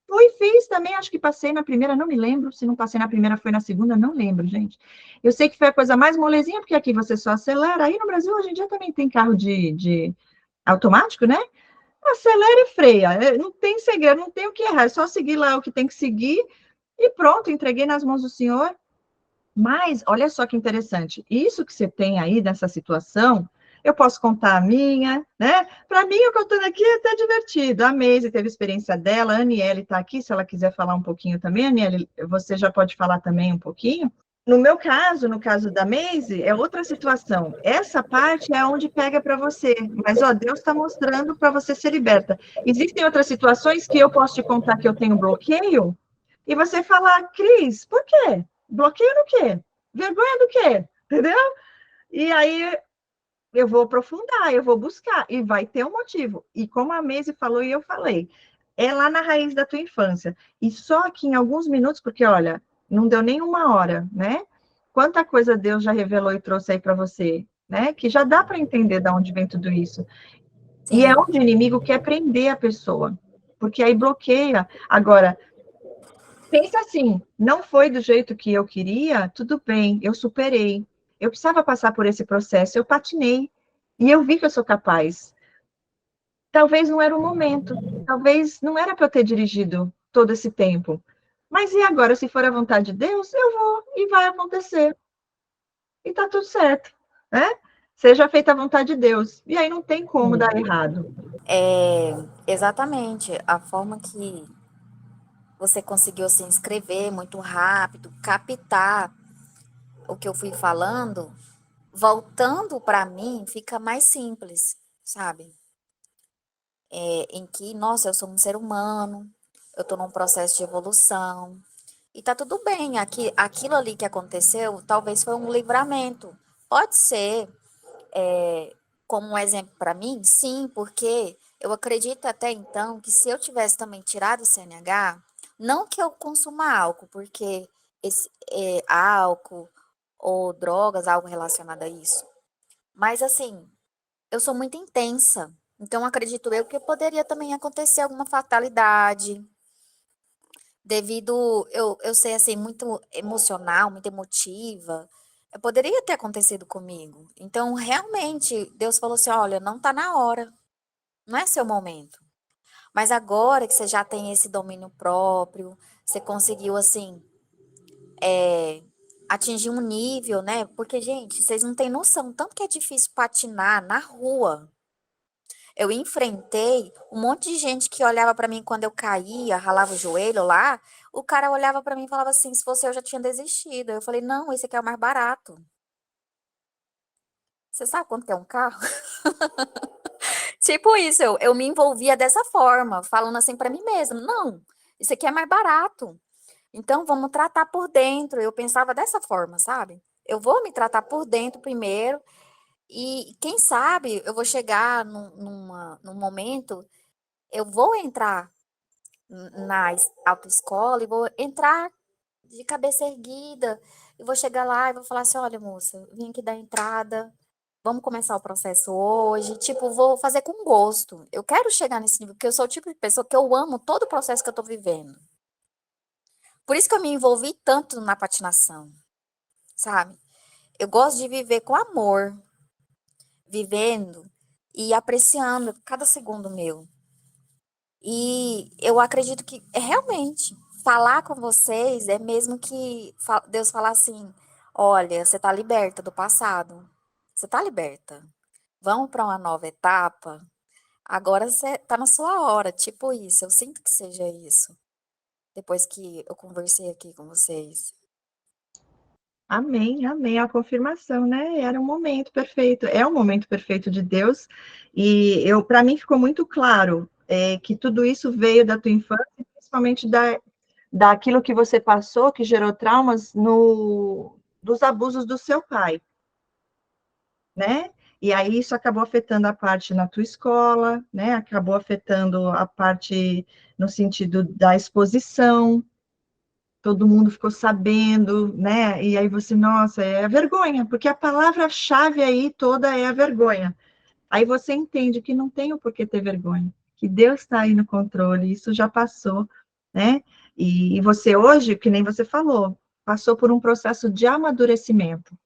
Fui, fiz também, acho que passei na primeira, não me lembro. Se não passei na primeira, foi na segunda, não lembro, gente. Eu sei que foi a coisa mais molezinha, porque aqui você só acelera. Aí no Brasil, hoje em dia, também tem carro de automático, né? Acelera e freia. Não tem segredo, não tem o que errar. É só seguir lá o que tem que seguir e pronto, entreguei nas mãos do Senhor. Mas, olha só que interessante, isso que você tem aí nessa situação, eu posso contar a minha, né? Para mim, eu contando aqui é até divertido. A Meise teve experiência dela, a Aniele está aqui, se ela quiser falar um pouquinho também, Aniele, você já pode falar também um pouquinho. No meu caso, no caso da Meise, é outra situação. Essa parte é onde pega para você, mas ó, Deus está mostrando para você ser liberta. Existem outras situações que eu posso te contar que eu tenho bloqueio, e você falar, Cris, por quê? Bloqueio no quê? Vergonha do quê? Entendeu? E aí eu vou aprofundar, eu vou buscar, e vai ter um motivo. E como a Meise falou e eu falei, é lá na raiz da tua infância. E só que em alguns minutos, porque olha, não deu nem uma hora, né? Quanta coisa Deus já revelou e trouxe aí para você, né? Que já dá para entender de onde vem tudo isso. E é Sim, onde o inimigo quer prender a pessoa, porque aí bloqueia. Agora, pensa assim, não foi do jeito que eu queria, tudo bem, eu superei. Eu precisava passar por esse processo, eu patinei. E eu vi que eu sou capaz. Talvez não era o momento, talvez não era para eu ter dirigido todo esse tempo. Mas e agora, se for a vontade de Deus, eu vou e vai acontecer. E tá tudo certo, né? Seja feita a vontade de Deus. E aí não tem como dar errado. é exatamente a forma que você conseguiu se inscrever muito rápido, captar o que eu fui falando, voltando para mim, fica mais simples, sabe? Em que, nossa, eu sou um ser humano, eu estou num processo de evolução, e tá tudo bem, aquilo ali que aconteceu, talvez foi um livramento, Pode ser, como um exemplo para mim, sim, porque eu acredito até então que se eu tivesse também tirado o CNH, não que eu consuma álcool, porque álcool ou drogas, algo relacionado a isso, mas assim, eu sou muito intensa, então acredito eu que poderia também acontecer alguma fatalidade, devido eu ser assim muito emocional, muito emotiva, poderia ter acontecido comigo. Então, realmente, Deus falou assim: olha, não tá na hora, não é seu momento. Mas agora que você já tem esse domínio próprio, você conseguiu assim atingir um nível, né? Porque, gente, vocês não têm noção, tanto que é difícil patinar na rua. Eu enfrentei um monte de gente que olhava para mim quando eu caía, ralava o joelho lá. O cara olhava para mim e falava assim: se fosse eu já tinha desistido. Eu falei: não, esse aqui é o mais barato. Você sabe quanto que é um carro? Tipo isso, eu me envolvia dessa forma, falando assim para mim mesma: não, isso aqui é mais barato. Então vamos tratar por dentro. Eu pensava dessa forma, sabe? Eu vou me tratar por dentro primeiro. E quem sabe eu vou chegar num momento, eu vou entrar na autoescola e vou entrar de cabeça erguida e vou chegar lá e vou falar assim: olha, moça, eu vim aqui dar entrada, vamos começar o processo hoje. Tipo, vou fazer com gosto. Eu quero chegar nesse nível, porque eu sou o tipo de pessoa que eu amo todo o processo que eu tô vivendo. Por isso que eu me envolvi tanto na patinação, sabe? Eu gosto de viver com amor, vivendo e apreciando cada segundo meu. E eu acredito que realmente falar com vocês é mesmo que Deus falar assim: olha, você está liberta do passado, você está liberta. Vamos para uma nova etapa. Agora você está na sua hora, tipo isso. Eu sinto que seja isso. Depois que eu conversei aqui com vocês. Amém, amém. A confirmação, né? Era um momento perfeito, é um momento perfeito de Deus. E para mim ficou muito claro que tudo isso veio da tua infância, principalmente daquilo que você passou, que gerou traumas dos abusos do seu pai, né? E aí isso acabou afetando a parte na tua escola, né? Acabou afetando a parte no sentido da exposição, todo mundo ficou sabendo, né? E aí você, nossa, é a vergonha, porque a palavra-chave aí toda é a vergonha. Aí você entende que não tem o porquê ter vergonha, que Deus está aí no controle, isso já passou, né? E você hoje, que nem você falou, passou por um processo de amadurecimento.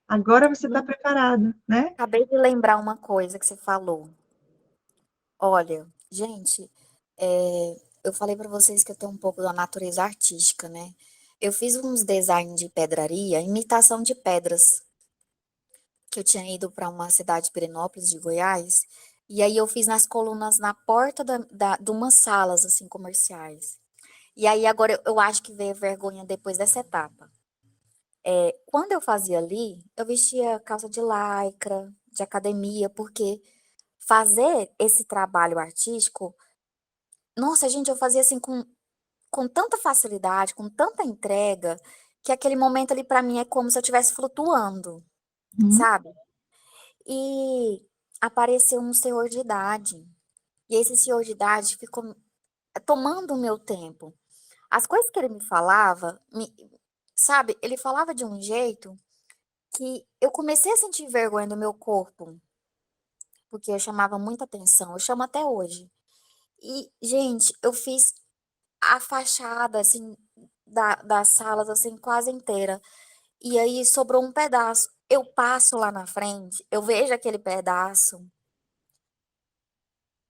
Agora você está preparado, né? Acabei de lembrar uma coisa que você falou. Olha, gente, eu falei para vocês que eu tenho um pouco da natureza artística, né? Eu fiz uns designs de pedraria, imitação de pedras, que eu tinha ido para uma cidade de Pirenópolis, de Goiás, e aí eu fiz nas colunas na porta de umas salas, assim, comerciais. E aí agora eu acho que veio a vergonha depois dessa etapa. Quando eu fazia ali, eu vestia calça de lycra, de academia, porque fazer esse trabalho artístico, nossa, gente, eu fazia assim com tanta facilidade, com tanta entrega, que aquele momento ali para mim é como se eu estivesse flutuando, Uhum. sabe? E apareceu um senhor de idade. E esse senhor de idade ficou tomando o meu tempo. As coisas que ele me falava, sabe, ele falava de um jeito que eu comecei a sentir vergonha do meu corpo, porque eu chamava muita atenção, eu chamo até hoje. E, gente, eu fiz a fachada, assim, das salas, assim, quase inteira. E aí sobrou um pedaço. Eu passo lá na frente, eu vejo aquele pedaço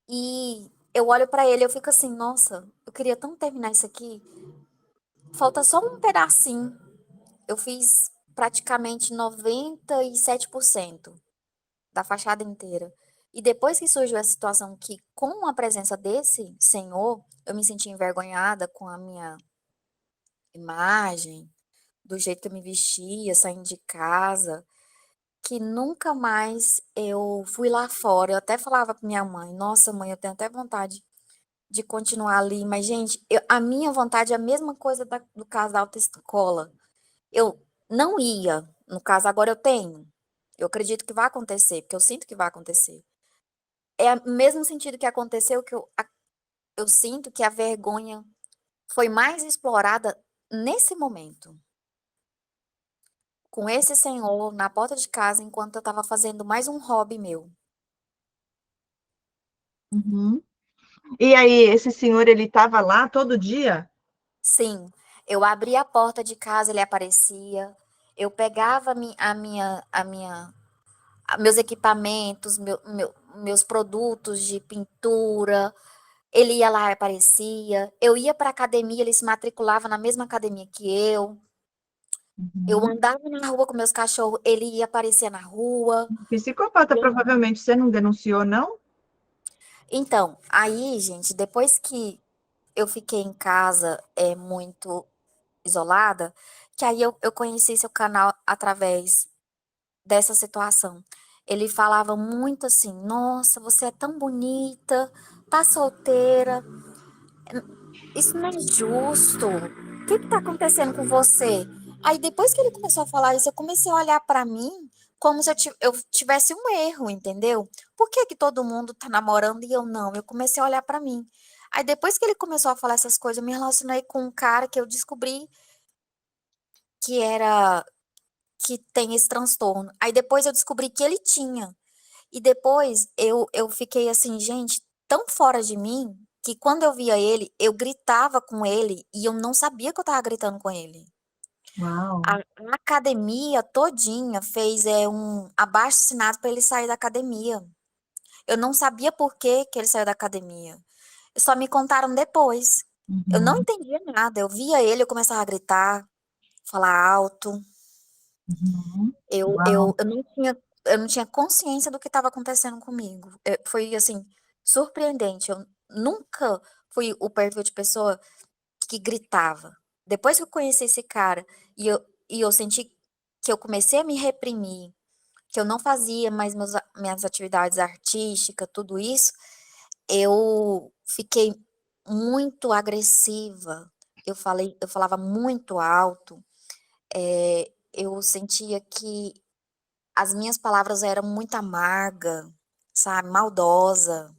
e eu olho pra ele, eu fico assim, nossa, eu queria tanto terminar isso aqui. Falta só um pedacinho. Eu fiz praticamente 97% da fachada inteira. E depois que surgiu a situação que, com a presença desse senhor, eu me senti envergonhada com a minha imagem, do jeito que eu me vestia, saindo de casa, que nunca mais eu fui lá fora. Eu até falava para minha mãe: nossa, mãe, eu tenho até vontade de continuar ali, mas, gente, a minha vontade é a mesma coisa do caso da autoescola. Eu não ia, no caso, agora eu tenho. Eu acredito que vai acontecer, porque eu sinto que vai acontecer. É o mesmo sentido que aconteceu que eu sinto que a vergonha foi mais explorada nesse momento, com esse senhor na porta de casa, enquanto eu estava fazendo mais um hobby meu. Uhum. E aí, esse senhor, ele estava lá todo dia? Sim, eu abria a porta de casa, ele aparecia. Eu pegava meus equipamentos, meus produtos de pintura. Ele ia lá e aparecia. Eu ia para academia, ele se matriculava na mesma academia que eu. Eu Uhum. andava na rua com meus cachorros, ele ia aparecer na rua. Psicopata, provavelmente, você não denunciou, não? Então, aí, gente, depois que eu fiquei em casa muito isolada, que aí eu conheci seu canal através dessa situação. Ele falava muito assim: nossa, você é tão bonita, tá solteira, isso não é justo. O que que tá acontecendo com você? Aí depois que ele começou a falar isso, eu comecei a olhar pra mim como se eu tivesse um erro, entendeu? Por que que todo mundo tá namorando e eu não? Eu comecei a olhar pra mim. Aí depois que ele começou a falar essas coisas, eu me relacionei com um cara que eu descobri que era que tem esse transtorno. Aí depois eu descobri que ele tinha. E depois eu fiquei assim, gente, tão fora de mim, que quando eu via ele, eu gritava com ele e eu não sabia que eu estava gritando com ele. Uau. A academia todinha fez um abaixo-assinado para ele sair da academia. Eu não sabia por que que ele saiu da academia. Só me contaram depois. Eu não Uhum. entendia nada. Eu via ele, eu começava a gritar, falar alto. Uhum. Eu, Uau. eu, eu não tinha, eu não tinha consciência do que estava acontecendo comigo. Foi, assim, surpreendente. Eu nunca fui o perfil de pessoa que gritava. Depois que eu conheci esse cara e eu senti que eu comecei a me reprimir, que eu não fazia mais minhas atividades artísticas, tudo isso, eu fiquei muito agressiva. Eu falava muito alto. Eu sentia que as minhas palavras eram muito amarga, sabe, maldosa.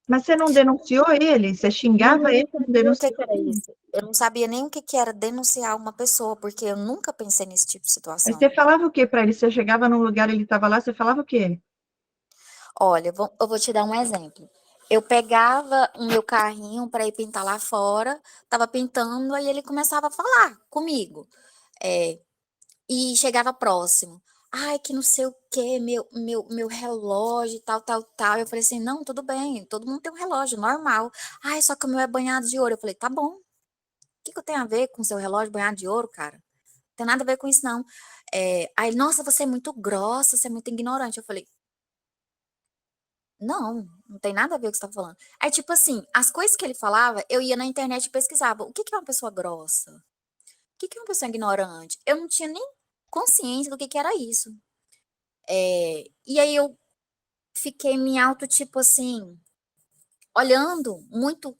Mas você não denunciou ele? Você Não, xingava eu ele, não não sabia o que denunciou que era ele? isso. Eu não sabia nem o que que era denunciar uma pessoa, porque eu nunca pensei nesse tipo de Aí você situação. falava o que para ele? Você chegava num lugar, ele estava lá, você falava o quê? Olha, eu vou te dar um exemplo. Eu pegava o meu carrinho para ir pintar lá fora, tava pintando, aí ele começava a falar comigo. É, e chegava próximo. Ai, que não sei o quê, meu relógio, tal, tal, tal. Eu falei assim, não, tudo bem, todo mundo tem um relógio, normal. Ai, só que o meu é banhado de ouro. Eu falei, tá bom, o que que eu tenho a ver com seu relógio banhado de ouro, cara? Não tem nada a ver com isso, não. Aí, nossa, você é muito grossa, você é muito ignorante. Eu falei, não, não tem nada a ver com o que você tá falando. Aí, tipo assim, as coisas que ele falava, eu ia na internet e pesquisava. O que que é uma pessoa grossa? O que que é uma pessoa ignorante? Eu não tinha nem consciência do que era isso. E aí eu fiquei me auto, tipo assim, olhando muito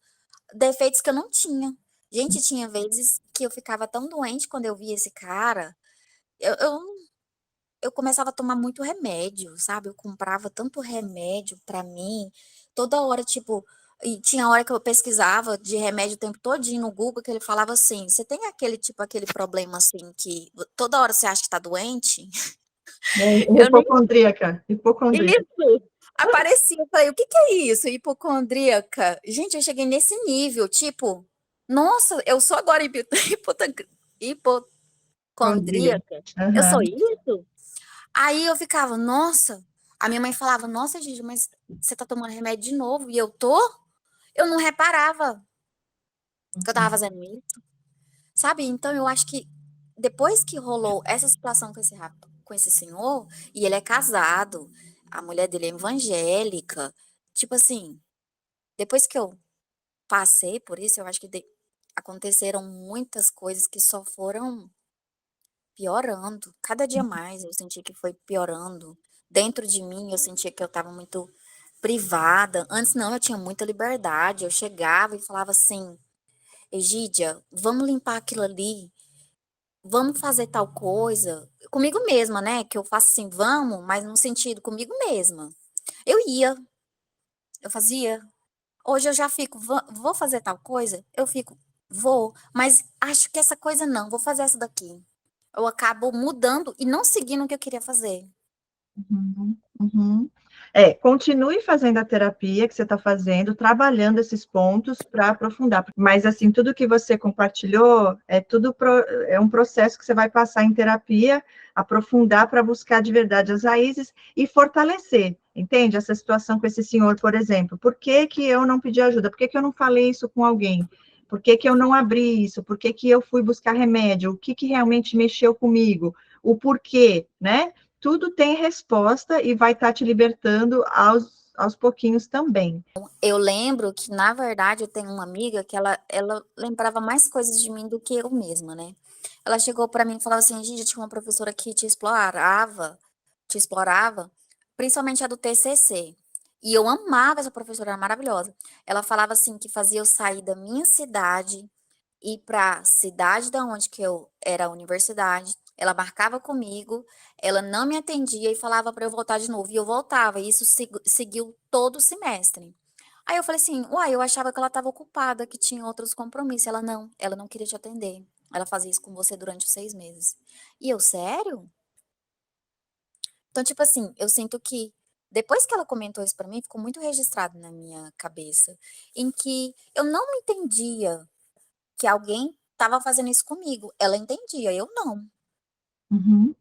defeitos que eu não tinha. Gente, tinha vezes que eu ficava tão doente quando eu via esse cara, eu, eu, eu começava a tomar muito remédio, sabe? Eu comprava tanto remédio pra mim, toda hora, tipo, e tinha hora que eu pesquisava de remédio o tempo todinho no Google, que ele falava assim, você tem aquele, tipo, aquele problema assim, que toda hora você acha que tá doente? É, Eu nem hipocondríaca, hipocondríaca. Isso, aparecia, eu falei: "O que que é isso? Hipocondríaca?". Gente, eu cheguei nesse nível, tipo, nossa, eu sou agora Condria. hipocondríaca? Eu sou Aham. isso? Aí eu ficava: "Nossa", a minha mãe falava: "Nossa, Gigi, mas você tá tomando remédio de novo", e eu tô? Eu não reparava que eu estava fazendo isso, sabe. Então eu acho que depois que rolou essa situação com esse senhor, e ele é casado, a mulher dele é evangélica, tipo assim, depois que eu passei por isso, eu acho que aconteceram muitas coisas que só foram piorando. Cada dia mais eu senti que foi piorando. Dentro de mim, eu sentia que eu estava muito privada. Antes não, eu tinha muita liberdade. Eu chegava e falava assim: Egídia, vamos limpar aquilo ali. vamos fazer tal coisa, comigo mesma, né? Que eu faço assim, vamos, mas no sentido comigo mesma. Eu ia, eu fazia. Hoje eu já fico, vou fazer tal coisa? Eu fico, vou, mas acho que essa coisa não, vou fazer essa daqui. Eu acabo mudando e não seguindo o que eu queria fazer. Uhum, uhum. Continue fazendo a terapia que você está fazendo, trabalhando esses pontos para aprofundar. Mas, assim, tudo que você compartilhou é um processo que você vai passar em terapia, aprofundar para buscar de verdade as raízes e fortalecer, entende? Essa situação com esse senhor, por exemplo. Por que que eu não pedi ajuda? Por que que eu não falei isso com alguém? Por que que eu não abri isso? Por que que eu fui buscar remédio? O que que realmente mexeu comigo? O porquê, né? Tudo tem resposta e vai estar te libertando aos pouquinhos também. Eu lembro que, na verdade, eu tenho uma amiga que ela lembrava mais coisas de mim do que eu mesma, né? Ela chegou para mim e falou assim: gente, tinha uma professora que te explorava, principalmente a do TCC. E eu amava essa professora, era maravilhosa. Ela falava assim que fazia eu sair da minha cidade, ir para a cidade da onde que eu era a universidade. Ela marcava comigo, ela não me atendia e falava para eu voltar de novo. E eu voltava, e isso seguiu todo o semestre. Aí eu falei assim, uai, eu achava que ela estava ocupada, que tinha outros compromissos. Ela não queria te atender. Ela fazia isso com você durante os 6 meses. E eu, sério? Então, tipo assim, eu sinto que depois que ela comentou isso pra mim, ficou muito registrado na minha cabeça, em que eu não entendia que alguém estava fazendo isso comigo. Ela entendia, eu não. Uhum,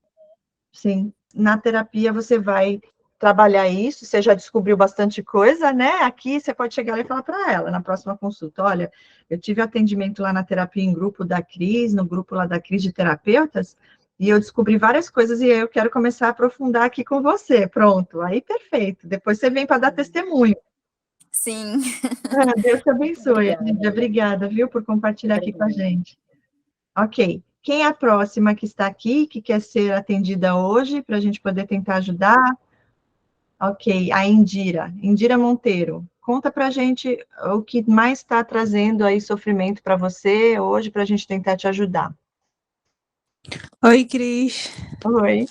sim. Na terapia você vai trabalhar isso, você já descobriu bastante coisa, né? Aqui você pode chegar lá e falar para ela, na próxima consulta, olha, eu tive atendimento lá na terapia em grupo da Cris, no grupo lá da Cris de terapeutas, e eu descobri várias coisas e eu quero começar a aprofundar aqui com você. Pronto, aí perfeito. Depois você vem para dar testemunho. Sim, Deus te abençoe, obrigada. Lídia. Obrigada, viu, por compartilhar aqui com a Obrigada. gente. Ok. Quem é a próxima que está aqui, que quer ser atendida hoje, para a gente poder tentar ajudar? Ok, a Indira. Indira Monteiro. Conta para a gente o que mais está trazendo aí sofrimento para você hoje, para a gente tentar te ajudar. Oi, Cris. Oi.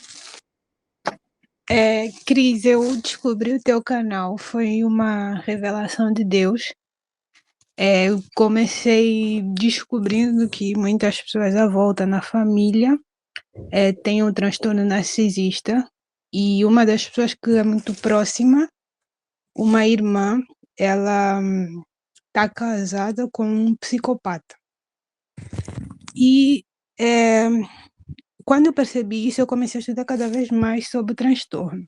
Cris, eu descobri o teu canal, foi uma revelação de Deus. Eu comecei descobrindo que muitas pessoas à volta na família têm um transtorno narcisista, e uma das pessoas que é muito próxima, uma irmã, ela está casada com um psicopata. E quando eu percebi isso, eu comecei a estudar cada vez mais sobre o transtorno.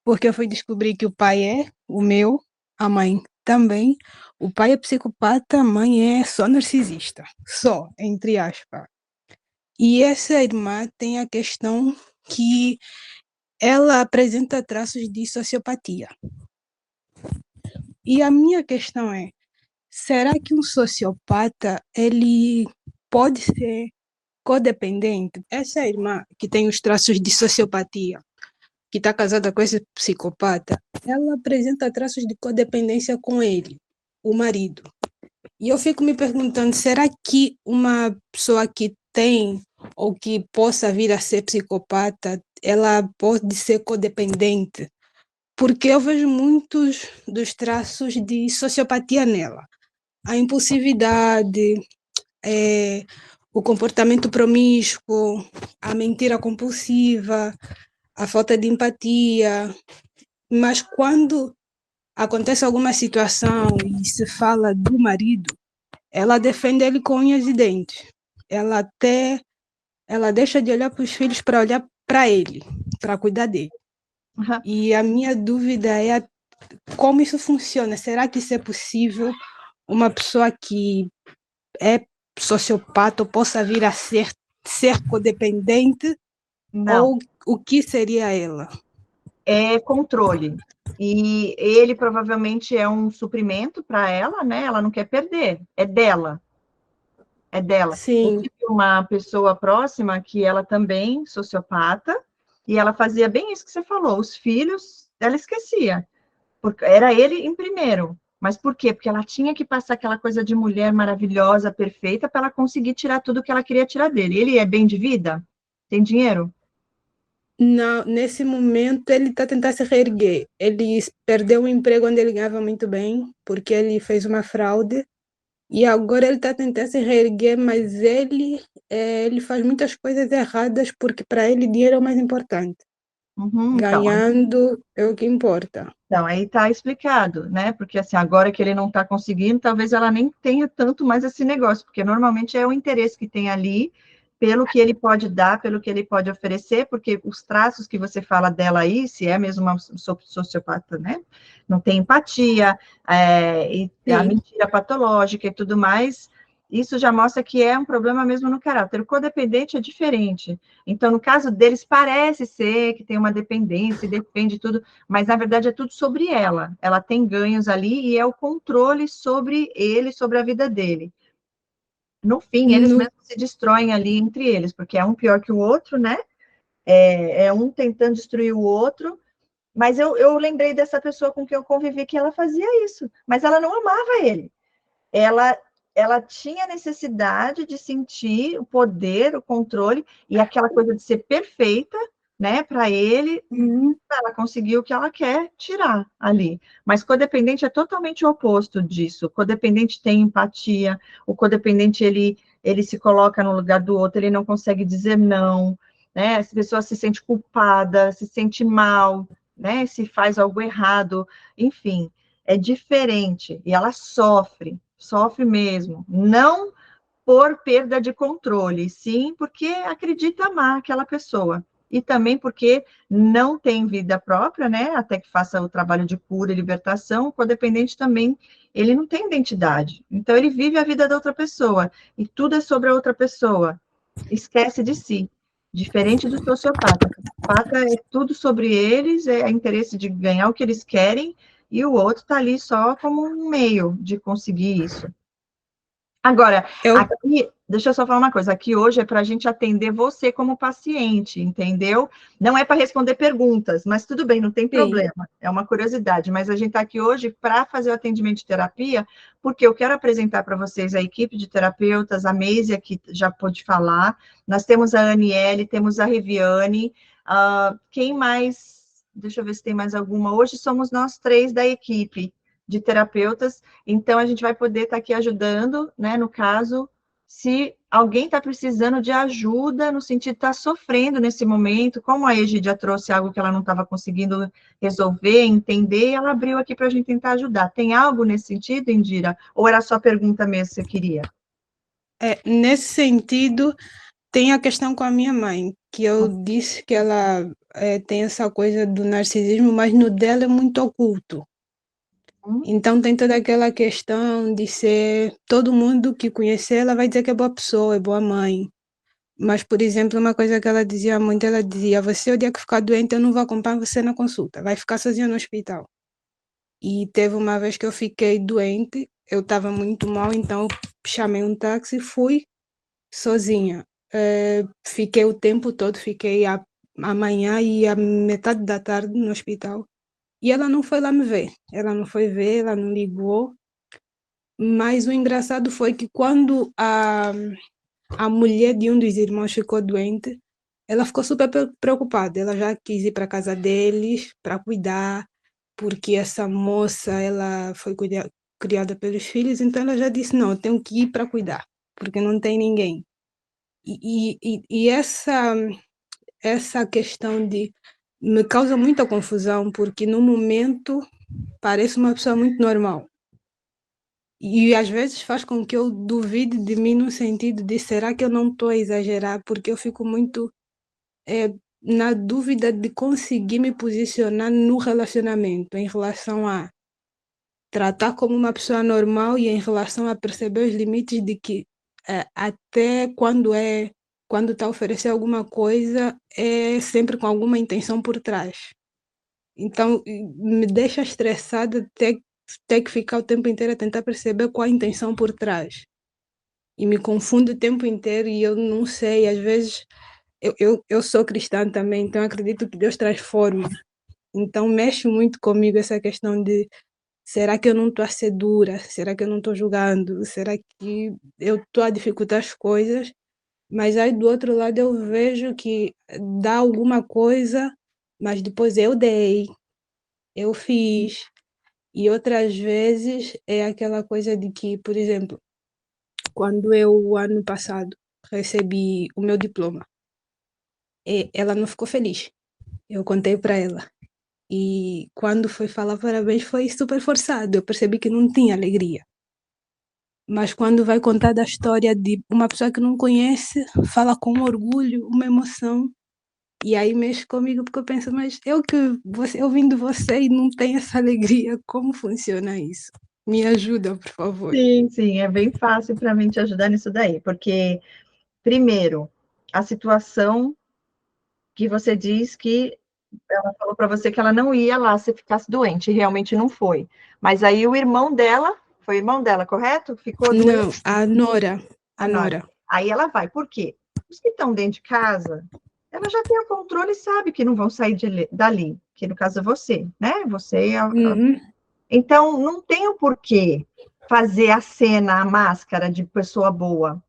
Porque eu fui descobrir que o pai é o meu, a mãe também. O pai é psicopata, a mãe é só narcisista. Só, entre aspas. E essa irmã tem a questão que ela apresenta traços de sociopatia. E a minha questão é, será que um sociopata, ele pode ser codependente? Essa irmã que tem os traços de sociopatia, que está casada com esse psicopata, ela apresenta traços de codependência com ele, o marido. E eu fico me perguntando, será que uma pessoa que tem ou que possa vir a ser psicopata, ela pode ser codependente? Porque eu vejo muitos dos traços de sociopatia nela. A impulsividade, o comportamento promíscuo, a mentira compulsiva, a falta de empatia. Mas quando acontece alguma situação e se fala do marido, ela defende ele com unhas e dentes. Ela deixa de olhar para os filhos para olhar para ele, para cuidar dele. Uhum. E a minha dúvida é como isso funciona. Será que isso é possível? Uma pessoa que é sociopata possa vir a ser codependente? Não. Ou o que seria ela? É controle. E ele provavelmente é um suprimento para ela, né? Ela não quer perder, é dela. É dela. Eu Sim, tive uma pessoa próxima que ela também sociopata, e ela fazia bem isso que você falou, os filhos, ela esquecia, porque era ele em primeiro. Mas por quê? Porque ela tinha que passar aquela coisa de mulher maravilhosa, perfeita, para ela conseguir tirar tudo que ela queria tirar dele. Ele é bem de vida? Tem dinheiro? Não, nesse momento ele está tentando se reerguer. Ele perdeu um emprego onde ele ganhava muito bem, porque ele fez uma fraude, e agora ele está tentando se reerguer, mas ele faz muitas coisas erradas, porque para ele dinheiro é o mais importante. Uhum, então, Ganhando é o que importa. Então, aí está explicado, né? Porque assim, agora que ele não está conseguindo, talvez ela nem tenha tanto mais esse negócio, porque normalmente é o interesse que tem ali, pelo que ele pode dar, pelo que ele pode oferecer, porque os traços que você fala dela aí, se é mesmo uma sociopata, né? Não tem empatia, e a Sim. mentira patológica e tudo mais, isso já mostra que é um problema mesmo no caráter. O codependente é diferente. Então, no caso deles, parece ser que tem uma dependência e depende tudo, mas na verdade é tudo sobre ela. Ela tem ganhos ali e é o controle sobre ele, sobre a vida dele. No fim, eles No, mesmos se destroem ali entre eles, porque é um pior que o outro, né? É um tentando destruir o outro. Mas eu lembrei dessa pessoa com quem eu convivi que ela fazia isso, mas ela não amava ele. Ela, ela tinha necessidade de sentir o poder, o controle e aquela coisa de ser perfeita, né, para ele. Uhum. Ela conseguiu o que ela quer tirar ali. Mas codependente é totalmente o oposto disso. O codependente tem empatia, o codependente ele se coloca no lugar do outro, ele não consegue dizer não, né? Essa pessoa se sente culpada, se sente mal, né? Se faz algo errado, enfim, é diferente e ela sofre, sofre mesmo. Não por perda de controle, sim, porque acredita amar aquela pessoa. E também porque não tem vida própria, né? Até que faça o trabalho de cura e libertação, o codependente também, ele não tem identidade. Então, ele vive a vida da outra pessoa, e tudo é sobre a outra pessoa. Esquece de si. Diferente do sociopata. O sociopata é tudo sobre eles, é interesse de ganhar o que eles querem, e o outro está ali só como um meio de conseguir isso. Agora, Eu, aqui, deixa eu só falar uma coisa, aqui hoje é para a gente atender você como paciente, entendeu? Não é para responder perguntas, mas tudo bem, não tem sim. problema, é uma curiosidade, mas a gente está aqui hoje para fazer o atendimento de terapia, porque eu quero apresentar para vocês a equipe de terapeutas, a Meise aqui já pôde falar, nós temos a Aniele, temos a Riviane, quem mais? Deixa eu ver se tem mais alguma. Hoje somos nós três da equipe de terapeutas, então a gente vai poder estar aqui ajudando, né? No caso, se alguém está precisando de ajuda, no sentido de estar sofrendo nesse momento, como a Egídia trouxe algo que ela não estava conseguindo resolver, entender, ela abriu aqui para a gente tentar ajudar. Tem algo nesse sentido, Indira? Ou era só pergunta mesmo que você queria? Nesse sentido, tem a questão com a minha mãe, que eu disse que ela tem essa coisa do narcisismo, mas no dela é muito oculto. Hum, Então tem toda aquela questão de ser todo mundo que conhecer ela vai dizer que é boa pessoa, é boa mãe. Mas, por exemplo, uma coisa que ela dizia muito, ela dizia, você o dia que ficar doente, eu não vou acompanhar você na consulta, vai ficar sozinha no hospital. E teve uma vez que eu fiquei doente, eu estava muito mal, então eu chamei um táxi e fui sozinha. Fiquei o tempo todo, fiquei a manhã e a metade da tarde no hospital. E ela não foi lá me ver, ela não foi ver, ela não ligou. Mas o engraçado foi que quando a mulher de um dos irmãos ficou doente, ela ficou super preocupada. Ela já quis ir para a casa deles para cuidar, porque essa moça ela foi criada pelos filhos, então ela já disse: não, eu tenho que ir para cuidar, porque não tem ninguém. E essa questão de me causa muita confusão, porque no momento parece uma pessoa muito normal. E às vezes faz com que eu duvide de mim no sentido de será que eu não estou a exagerar? Porque eu fico muito na dúvida de conseguir me posicionar no relacionamento em relação a tratar como uma pessoa normal e em relação a perceber os limites de que até quando está a oferecer alguma coisa é sempre com alguma intenção por trás. Então me deixa estressada ter que ficar o tempo inteiro a tentar perceber qual a intenção por trás. E me confundo o tempo inteiro e eu não sei, às vezes eu sou cristã também, então acredito que Deus transforma. Então mexe muito comigo essa questão de será que eu não estou a ser dura? Será que eu não estou julgando? Será que eu estou a dificultar as coisas? Mas aí do outro lado eu vejo que dá alguma coisa, mas depois eu dei, eu fiz. E outras vezes é aquela coisa de que, por exemplo, quando eu, ano passado, recebi o meu diploma, ela não ficou feliz. Eu contei para ela. E quando foi falar parabéns foi super forçado. Eu percebi que não tinha alegria. Mas quando vai contar da história de uma pessoa que não conhece, fala com orgulho, uma emoção. E aí mexe comigo porque eu penso, mas eu que você, ouvindo você e não tenho essa alegria, como funciona isso? Me ajuda, por favor. Sim, sim, é bem fácil para mim te ajudar nisso daí, porque, primeiro, a situação que você diz que ela falou para você que ela não ia lá se ficasse doente, e realmente não foi. Mas aí o irmão dela, foi o irmão dela, correto? Ficou Não, doente? a Nora, A a Nora. Nora. Aí ela vai. Por quê? Os que estão dentro de casa, ela já tem o controle e sabe que não vão sair dali, que no caso é você, né? Você é Uhum, Então, não tem o porquê fazer a cena, a máscara de pessoa boa.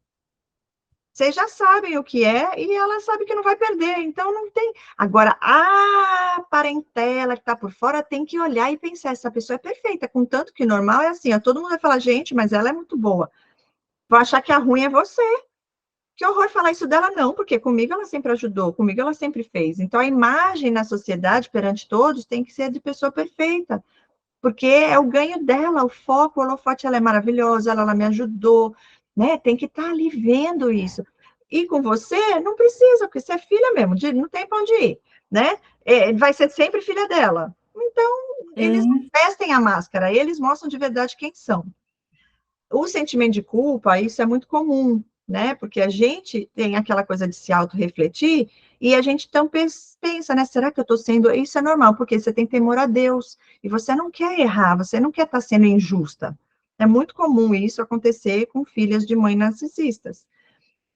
Vocês já sabem o que é e ela sabe que não vai perder, então não tem. Agora, a parentela que está por fora tem que olhar e pensar: essa pessoa é perfeita, contanto que normal é assim, ó, todo mundo vai falar, gente, mas ela é muito boa. Vou achar que a ruim é você. Que horror falar isso dela, não, porque comigo ela sempre ajudou, comigo ela sempre fez. Então, a imagem na sociedade perante todos tem que ser de pessoa perfeita, porque é o ganho dela, o foco, o holofote, ela é maravilhosa, ela me ajudou, né? Tem que estar ali vendo isso. E com você, não precisa, porque você é filha mesmo, não tem para onde ir, né? Vai ser sempre filha dela. Então, eles não uhum, vestem a máscara, eles mostram de verdade quem são. O sentimento de culpa, isso é muito comum, né? Porque a gente tem aquela coisa de se autorrefletir e a gente então pensa, né? Será que eu estou sendo. Isso é normal, porque você tem temor a Deus e você não quer errar, você não quer estar sendo injusta. É muito comum isso acontecer com filhas de mães narcisistas.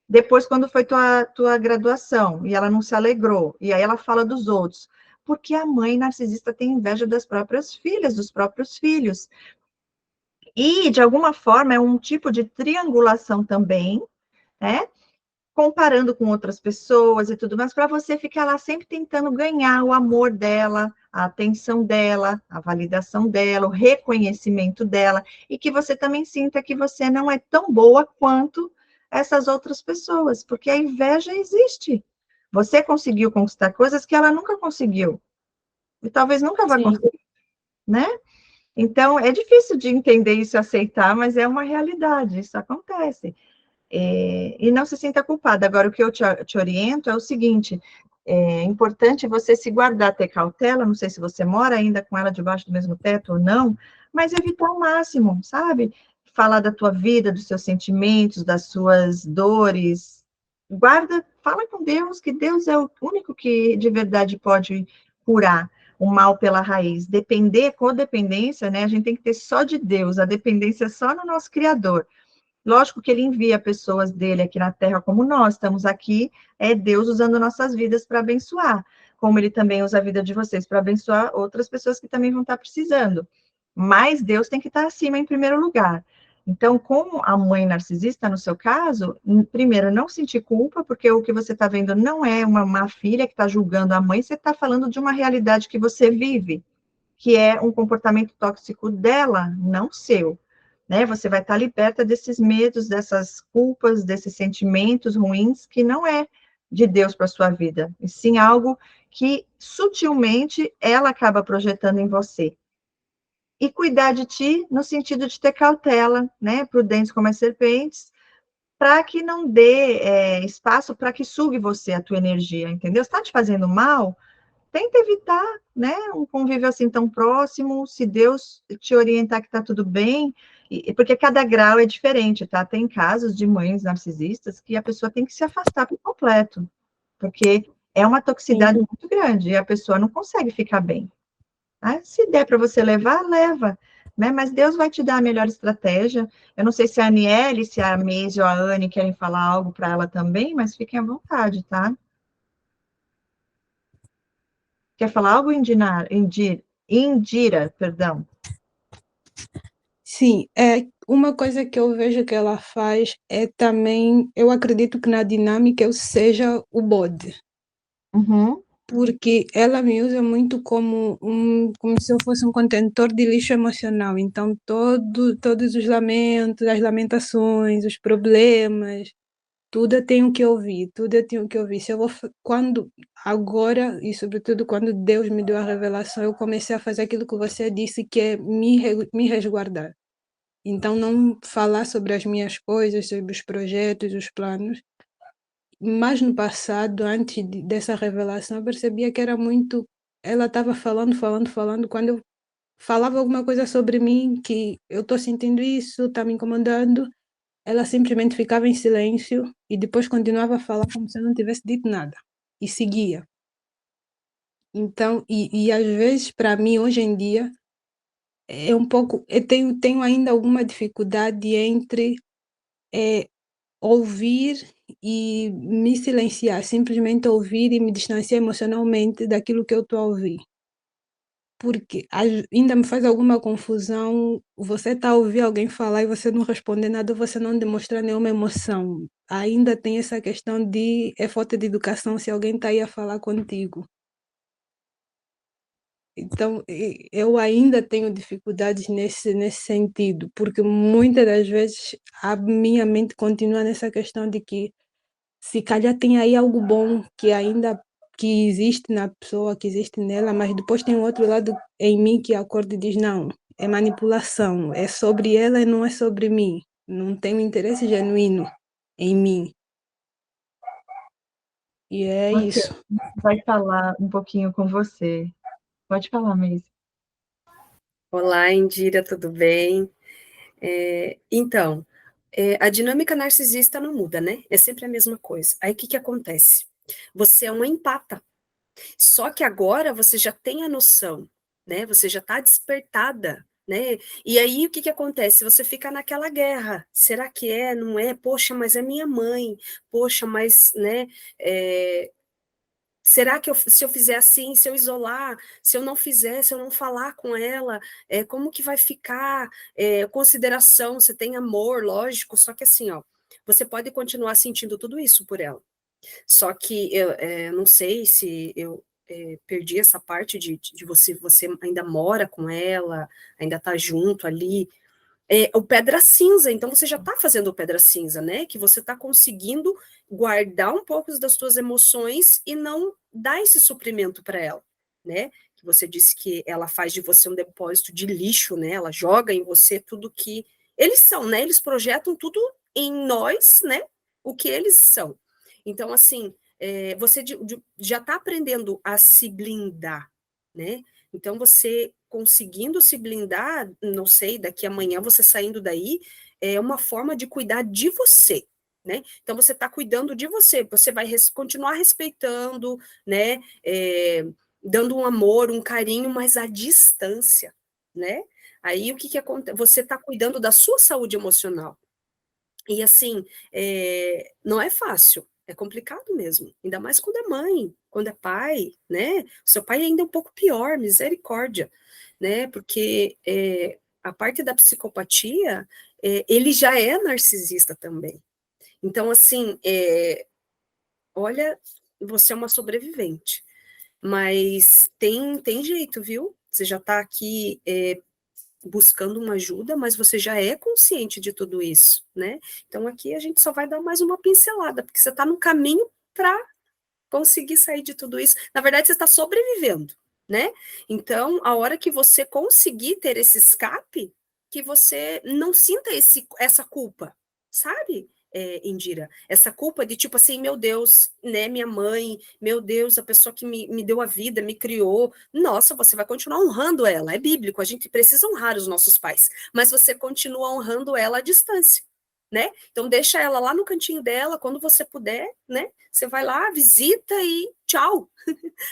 Depois, quando foi tua graduação e ela não se alegrou, e aí ela fala dos outros, porque a mãe narcisista tem inveja das próprias filhas, dos próprios filhos. E, de alguma forma, é um tipo de triangulação também, né? Comparando com outras pessoas e tudo mais, para você ficar lá sempre tentando ganhar o amor dela, a atenção dela, a validação dela, o reconhecimento dela, e que você também sinta que você não é tão boa quanto essas outras pessoas, porque a inveja existe. Você conseguiu conquistar coisas que ela nunca conseguiu, e talvez nunca vai sim, conseguir, né? Então, é difícil de entender isso e aceitar, mas é uma realidade, isso acontece. E não se sinta culpada. Agora, o que eu te oriento é o seguinte: é importante você se guardar, ter cautela. Não sei se você mora ainda com ela debaixo do mesmo teto ou não, mas evitar ao máximo, sabe? Falar da tua vida, dos seus sentimentos, das suas dores. Guarda, fala com Deus, que Deus é o único que de verdade pode curar o mal pela raiz. Depender, codependência, né? A gente tem que ter só de Deus, a dependência é só no nosso Criador. Lógico que ele envia pessoas dele aqui na Terra, como nós estamos aqui, é Deus usando nossas vidas para abençoar, como ele também usa a vida de vocês para abençoar outras pessoas que também vão estar precisando. Mas Deus tem que estar acima em primeiro lugar. Então, como a mãe narcisista, no seu caso, primeiro, não sentir culpa, porque o que você está vendo não é uma má filha que está julgando a mãe, você está falando de uma realidade que você vive, que é um comportamento tóxico dela, não seu, né? Você vai estar liberta desses medos, dessas culpas, desses sentimentos ruins, que não é de Deus para sua vida, e sim algo que sutilmente ela acaba projetando em você. E cuidar de ti no sentido de ter cautela, né? Prudentes como as serpentes, para que não dê espaço para que sugue você a tua energia, entendeu? Está te fazendo mal? Tenta evitar, né, um convívio assim tão próximo, se Deus te orientar que está tudo bem, porque cada grau é diferente, tá? Tem casos de mães narcisistas que a pessoa tem que se afastar por completo, porque é uma sim. toxicidade muito grande e a pessoa não consegue ficar bem. Tá? Se der para você levar, leva, né? Mas Deus vai te dar a melhor estratégia. Eu não sei se a Aniele, se a Meise ou a Anne querem falar algo para ela também, mas fiquem à vontade, tá? Quer falar algo, Indira? Indira, perdão. Sim, uma coisa que eu vejo que ela faz é também, eu acredito que na dinâmica eu seja o bode, Uhum. porque ela me usa muito como se eu fosse um contentor de lixo emocional. Então, todos os lamentos, as lamentações, os problemas, tudo eu tenho que ouvir, tudo eu tenho que ouvir. Se eu vou, quando, agora, e sobretudo quando Deus me deu a revelação, eu comecei a fazer aquilo que você disse, que é me resguardar. Então, não falar sobre as minhas coisas, sobre os projetos, os planos. Mas no passado, antes dessa revelação, eu percebia que era muito. Ela estava falando, falando, falando. Quando eu falava alguma coisa sobre mim, que eu estou sentindo isso, está me incomodando, ela simplesmente ficava em silêncio e depois continuava a falar como se eu não tivesse dito nada. E seguia. Então, e às vezes, para mim, hoje em dia, é um pouco. Eu tenho ainda alguma dificuldade entre ouvir e me silenciar, simplesmente ouvir e me distanciar emocionalmente daquilo que eu estou a ouvir. Porque ainda me faz alguma confusão você tá a ouvir alguém falar e você não responder nada, você não demonstrar nenhuma emoção. Ainda tem essa questão de é falta de educação se alguém está aí a falar contigo. Então, eu ainda tenho dificuldades nesse sentido, porque muitas das vezes a minha mente continua nessa questão de que se calhar tem aí algo bom que ainda que existe na pessoa, que existe nela, mas depois tem um outro lado em mim que acorda e diz, não, é manipulação, é sobre ela e não é sobre mim. Não tem um interesse genuíno em mim. E é Ok, isso. vai falar um pouquinho com você. Pode falar, Maísa. Olá, Indira, tudo bem? Então, a dinâmica narcisista não muda, né? É sempre a mesma coisa. Aí o que que acontece? Você é uma empata. Só que agora você já tem a noção, né? Você já está despertada, né? E aí o que que acontece? Você fica naquela guerra. Será que é? Não é? Poxa, mas é minha mãe. Poxa, mas, né? é, Será que se eu fizer assim, se eu isolar, se eu não fizer, se eu não falar com ela, como que vai ficar? Consideração, você tem amor, lógico, só que assim, ó, você pode continuar sentindo tudo isso por ela. Só que eu não sei se eu perdi essa parte de você ainda mora com ela, ainda tá junto ali, o pedra cinza, então você já está fazendo o pedra cinza, né? Que você está conseguindo guardar um pouco das suas emoções e não dar esse suprimento para ela, né? Que você disse que ela faz de você um depósito de lixo, né? Ela joga em você tudo que eles são, né? Eles projetam tudo em nós, né? O que eles são. Então, assim, você já está aprendendo a se blindar, né? Então, você conseguindo se blindar, não sei, daqui amanhã você saindo daí, é uma forma de cuidar de você, né? Então, você está cuidando de você vai continuar respeitando, né? Dando um amor, um carinho, mas à distância, né? Aí, o que que acontece? Você está cuidando da sua saúde emocional. E assim, não é fácil, é complicado mesmo, ainda mais quando é mãe, quando é pai, né? O seu pai ainda é um pouco pior, misericórdia, né? Porque a parte da psicopatia, ele já é narcisista também. Então, assim, olha, você é uma sobrevivente, mas tem jeito, viu? Você já está aqui buscando uma ajuda, mas você já é consciente de tudo isso, né? Então aqui a gente só vai dar mais uma pincelada, porque você está no caminho para conseguir sair de tudo isso. Na verdade, você está sobrevivendo, né? Então, a hora que você conseguir ter esse escape, que você não sinta essa culpa, sabe? Indira, essa culpa de tipo assim, meu Deus, né, minha mãe, meu Deus, a pessoa que me deu a vida, me criou, nossa, você vai continuar honrando ela, é bíblico, a gente precisa honrar os nossos pais, mas você continua honrando ela à distância, né? Então deixa ela lá no cantinho dela, quando você puder, né? Você vai lá, visita e tchau,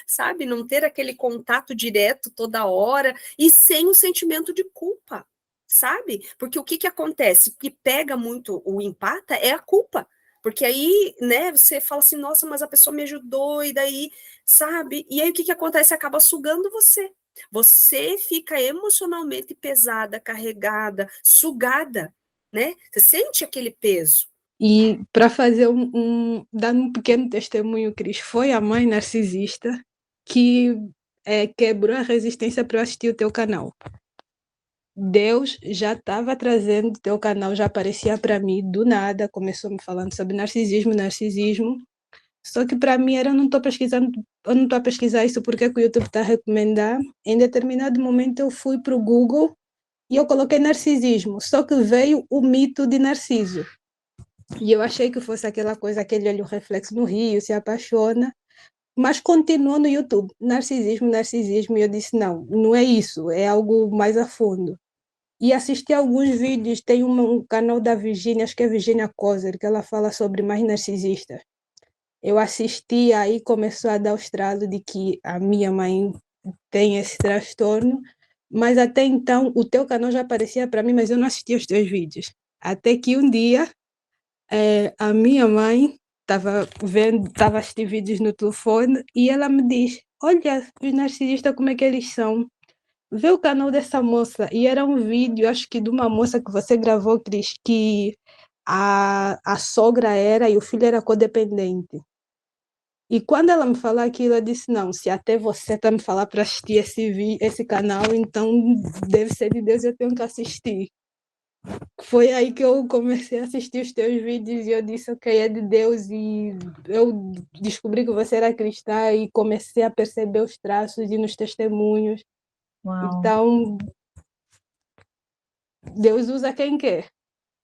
sabe? Não ter aquele contato direto toda hora e sem o sentimento de culpa, sabe? Porque o que que acontece? O que pega muito o empata é a culpa. Porque aí, né, você fala assim, nossa, mas a pessoa me ajudou, e daí, sabe? E aí o que que acontece? Acaba sugando você, Você fica emocionalmente pesada, carregada, sugada, né? Você sente aquele peso. E para fazer dar um pequeno testemunho, Cris, foi a mãe narcisista que quebrou a resistência para eu assistir o teu canal. Deus já estava trazendo o teu canal, já aparecia para mim do nada, começou me falando sobre narcisismo. Só que para mim era, eu não estou a pesquisar isso porque que o YouTube está a recomendar. Em determinado momento eu fui para o Google e eu coloquei narcisismo, só que veio o mito de Narciso. E eu achei que fosse aquela coisa, aquele olho reflexo no rio, se apaixona, mas continuou no YouTube, narcisismo, e eu disse, não é isso, é algo mais a fundo. E assisti alguns vídeos, tem um canal da Virginia, acho que é Virginia Kozer, que ela fala sobre mais narcisistas. Eu assisti, aí começou a dar o estralo de que a minha mãe tem esse transtorno, mas até então o teu canal já aparecia para mim, mas eu não assistia os teus vídeos. Até que um dia a minha mãe estava assistindo vídeos no telefone e ela me diz, olha, os narcisistas como é que eles são? Vê o canal dessa moça. E era um vídeo, acho que de uma moça que você gravou, Cris, que a sogra era e o filho era codependente. E quando ela me falou aquilo, eu disse, não, se até você está me falando para assistir esse canal, então deve ser de Deus, eu tenho que assistir. Foi aí que eu comecei a assistir os teus vídeos e eu disse, ok, é de Deus, e eu descobri que você era cristã e comecei a perceber os traços e nos testemunhos. Uau. Então, Deus usa quem quer.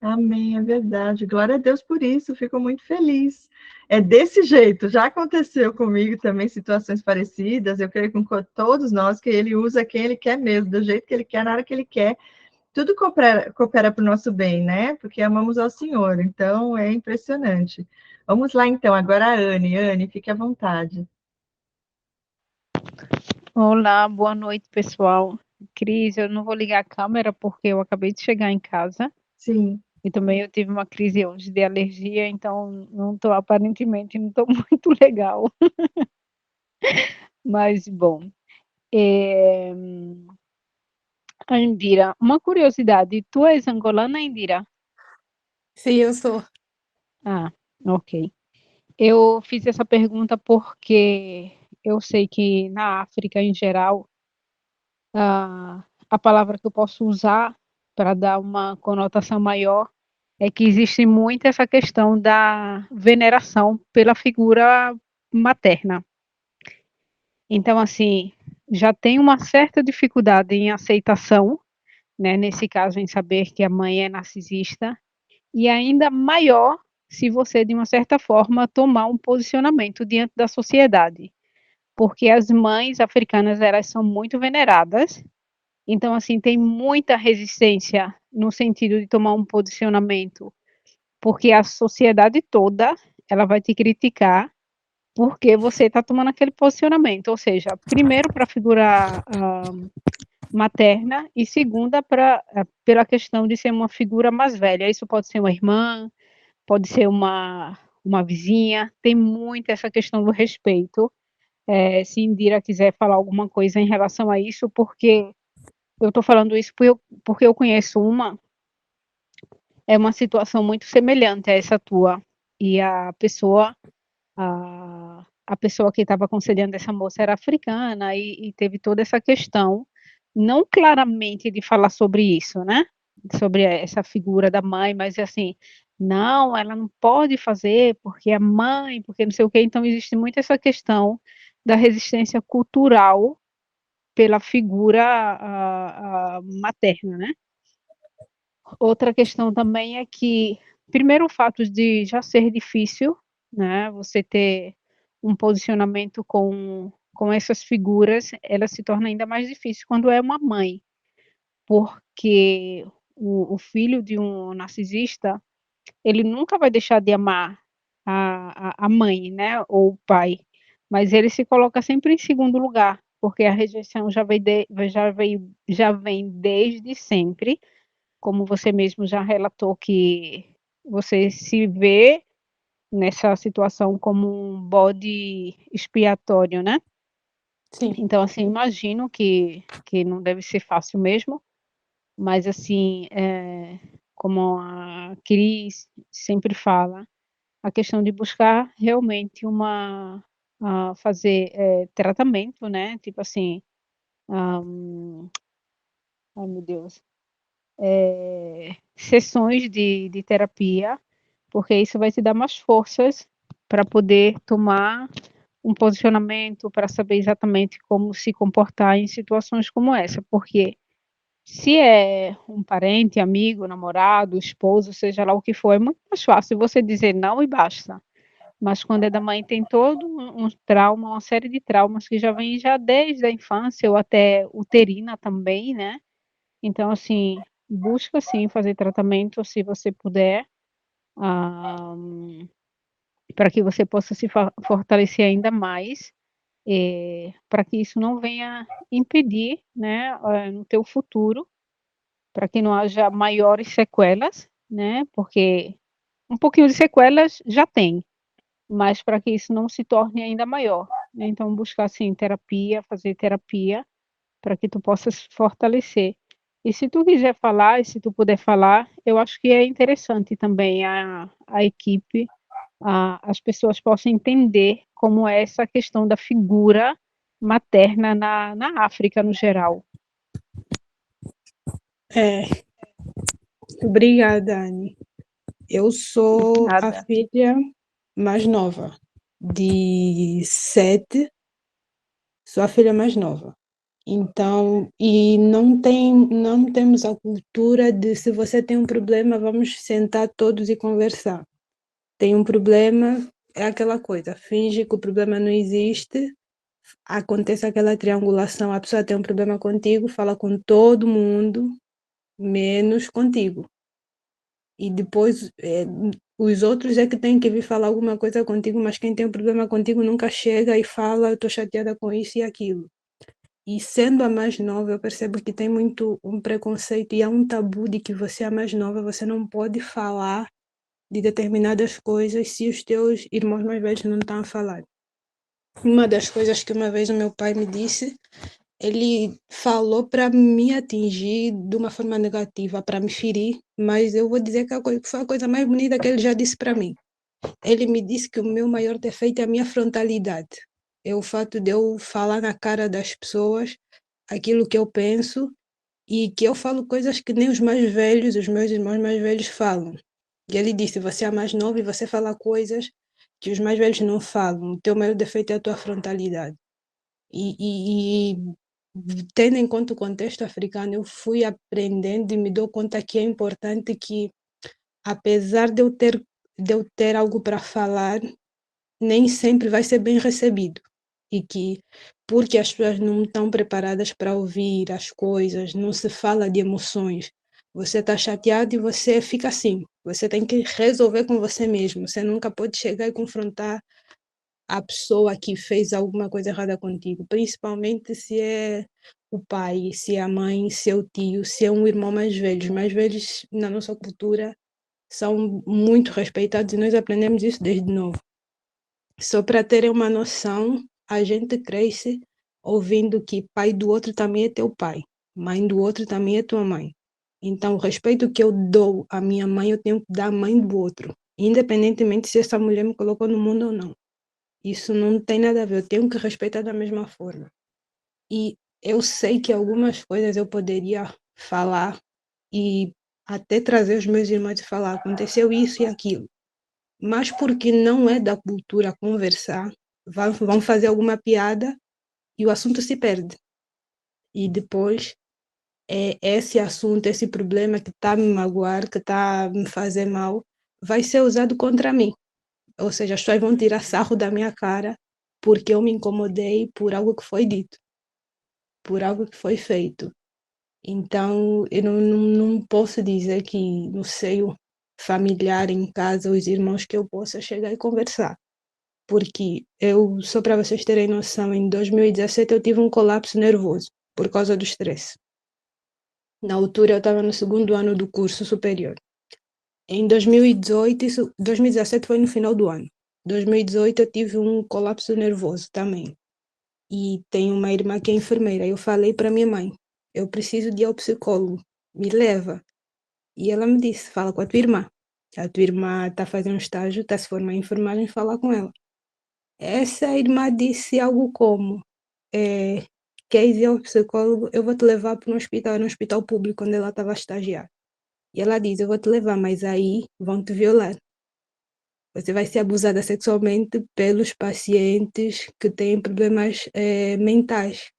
Amém, é verdade. Glória a Deus por isso, fico muito feliz. É desse jeito, já aconteceu comigo também situações parecidas, eu creio com todos nós que ele usa quem ele quer mesmo, do jeito que ele quer, na hora que ele quer. Tudo coopera para o nosso bem, né? Porque amamos ao Senhor, então é impressionante. Vamos lá, então, agora a Anne. Anne, fique à vontade. Olá, boa noite, pessoal. Cris, eu não vou ligar a câmera porque eu acabei de chegar em casa Sim. e também eu tive uma crise hoje de alergia, então aparentemente não estou muito legal. Mas, bom, é... Indira, uma curiosidade, tu és angolana, Indira? Sim, eu sou. Ah, ok. Eu fiz essa pergunta porque eu sei que na África, em geral, a palavra que eu posso usar para dar uma conotação maior é que existe muito essa questão da veneração pela figura materna. Então, assim, já tem uma certa dificuldade em aceitação, né, nesse caso, em saber que a mãe é narcisista, e ainda maior se você, de uma certa forma, tomar um posicionamento diante da sociedade, porque as mães africanas, elas são muito veneradas, então, assim, tem muita resistência no sentido de tomar um posicionamento, porque a sociedade toda, ela vai te criticar porque você está tomando aquele posicionamento, ou seja, primeiro para a figura materna e segunda pela questão de ser uma figura mais velha. Isso pode ser uma irmã, pode ser uma vizinha, tem muito essa questão do respeito. Se Indira quiser falar alguma coisa em relação a isso, porque eu estou falando isso porque eu conheço uma situação muito semelhante a essa tua, e a pessoa que estava aconselhando essa moça era africana e teve toda essa questão, não claramente de falar sobre isso, né? Sobre essa figura da mãe, mas assim, não, ela não pode fazer porque é mãe, porque não sei o quê. Então, existe muito essa questão da resistência cultural pela figura materna, né? Outra questão também é que, primeiro, o fato de já ser difícil, né, você ter um posicionamento com essas figuras, ela se torna ainda mais difícil quando é uma mãe, porque o filho de um narcisista, ele nunca vai deixar de amar a mãe, né, ou o pai, mas ele se coloca sempre em segundo lugar, porque a rejeição já vem desde sempre, como você mesmo já relatou que você se vê nessa situação como um bode expiatório, né? Sim. Então, assim, imagino que não deve ser fácil mesmo, mas, assim, como a Cris sempre fala, a questão de buscar realmente fazer tratamento, né? Tipo assim, ah, ai meu Deus, sessões de terapia, porque isso vai te dar mais forças para poder tomar um posicionamento, para saber exatamente como se comportar em situações como essa, porque se é um parente, amigo, namorado, esposo, seja lá o que for, é muito mais fácil você dizer não e basta. Mas quando é da mãe, tem todo um trauma, uma série de traumas que já vem já desde a infância ou até uterina também, né? Então, assim, busca sim fazer tratamento se você puder, ah, para que você possa se fortalecer ainda mais, para que isso não venha impedir, né, no teu futuro, para que não haja maiores sequelas, né? Porque um pouquinho de sequelas já tem, mas para que isso não se torne ainda maior, né? Então buscar assim terapia, fazer terapia para que tu possa se fortalecer. E se tu quiser falar, e se tu puder falar, eu acho que é interessante também a equipe, as pessoas possam entender como é essa questão da figura materna na África no geral. É, obrigada, Anne. Eu sou a Nada. filha mais nova, de 7, sou a filha mais nova. Então, e não temos a cultura de se você tem um problema, vamos sentar todos e conversar. Tem um problema, é aquela coisa, finge que o problema não existe, acontece aquela triangulação, a pessoa tem um problema contigo, fala com todo mundo, menos contigo. E depois os outros é que têm que vir falar alguma coisa contigo, mas quem tem um problema contigo nunca chega e fala, eu estou chateada com isso e aquilo. E sendo a mais nova, eu percebo que tem muito um preconceito e há um tabu de que você é a mais nova, você não pode falar de determinadas coisas se os teus irmãos mais velhos não estão a falar. Uma das coisas que uma vez o meu pai me disse, ele falou para me atingir de uma forma negativa, para me ferir, mas eu vou dizer que foi a coisa mais bonita que ele já disse para mim. Ele me disse que o meu maior defeito é a minha frontalidade. É o fato de eu falar na cara das pessoas aquilo que eu penso e que eu falo coisas que nem os mais velhos, os meus irmãos mais velhos falam. E ele disse: você é a mais nova e você fala coisas que os mais velhos não falam. O teu maior defeito é a tua frontalidade. E tendo em conta o contexto africano, eu fui aprendendo e me dou conta que é importante que, apesar de eu ter algo para falar, nem sempre vai ser bem recebido. E que, porque as pessoas não estão preparadas para ouvir as coisas, não se fala de emoções. Você está chateado e você fica assim. Você tem que resolver com você mesmo. Você nunca pode chegar e confrontar a pessoa que fez alguma coisa errada contigo, principalmente se é o pai, se é a mãe, se é o tio, se é um irmão mais velho. Os mais velhos na nossa cultura são muito respeitados e nós aprendemos isso desde novo. Só para terem uma noção, a gente cresce ouvindo que pai do outro também é teu pai, mãe do outro também é tua mãe. Então, o respeito que eu dou à minha mãe, eu tenho que dar à mãe do outro, independentemente se essa mulher me colocou no mundo ou não. Isso não tem nada a ver, eu tenho que respeitar da mesma forma. E eu sei que algumas coisas eu poderia falar e até trazer os meus irmãos e falar, aconteceu isso e aquilo. Mas porque não é da cultura conversar, vão fazer alguma piada e o assunto se perde. E depois esse assunto, esse problema que está a me magoar, que está a me fazer mal, vai ser usado contra mim. Ou seja, as pessoas vão tirar sarro da minha cara porque eu me incomodei por algo que foi dito, por algo que foi feito. Então, eu não posso dizer que no seio familiar, em casa, os irmãos que eu possa chegar e conversar. Porque eu, só para vocês terem noção, em 2017 eu tive um colapso nervoso por causa do estresse. Na altura eu estava no segundo ano do curso superior. Em 2018, 2017 foi no final do ano. 2018 eu tive um colapso nervoso também. e tenho uma irmã que é enfermeira. Eu falei para minha mãe, eu preciso de ir ao psicólogo, me leva. E ela me disse, fala com a tua irmã. A tua irmã está fazendo um estágio, está se formando em enfermagem, fala com ela. Essa irmã disse algo como, queres ir ao psicólogo? Eu vou te levar para um hospital, era um hospital público, onde ela estava a estagiar. E ela diz, eu vou te levar, mas aí vão te violar. Você vai ser abusada sexualmente pelos pacientes que têm problemas mentais.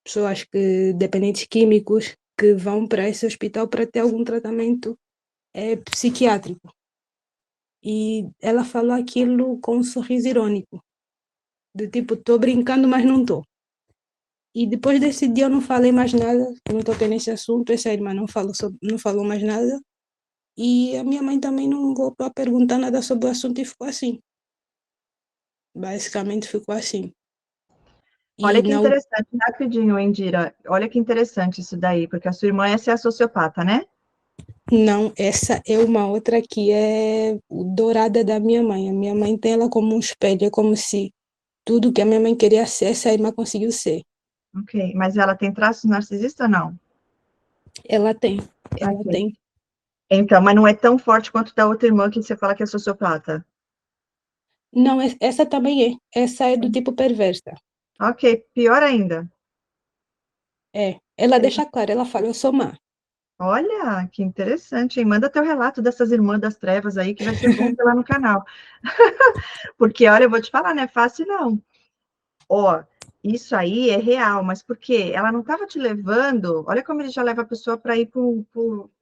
Pessoas que, dependentes químicos, que vão para esse hospital para ter algum tratamento psiquiátrico. E ela falou aquilo com um sorriso irônico, do tipo, estou brincando, mas não estou. E depois desse dia eu não falei mais nada, não toquei nesse assunto, essa irmã não falou mais nada, e a minha mãe também não voltou a perguntar nada sobre o assunto e ficou assim. Basicamente ficou assim. Olha E que interessante, rapidinho, Indira. Olha que interessante isso daí, porque a sua irmã essa é a sociopata, né? não, essa é uma outra que é dourada da minha mãe. A minha mãe tem ela como um espelho, é como se tudo que a minha mãe queria ser, essa irmã conseguiu ser. Ok, mas ela tem traços narcisistas ou não? Ela tem, ela Ok. tem. Então, mas não é tão forte quanto da outra irmã que você fala que é sociopata. Não, essa também é. Essa é do tipo perversa. Ok, pior ainda. É. Ela deixa claro, ela fala, eu sou má. Olha, que interessante, hein? Manda teu relato dessas irmãs das trevas aí, que vai ser bom ter lá no canal. Porque, olha, eu vou te falar, não é fácil, não. Ó, isso aí é real, mas por quê? Ela não estava te levando. Olha como ele já leva a pessoa para ir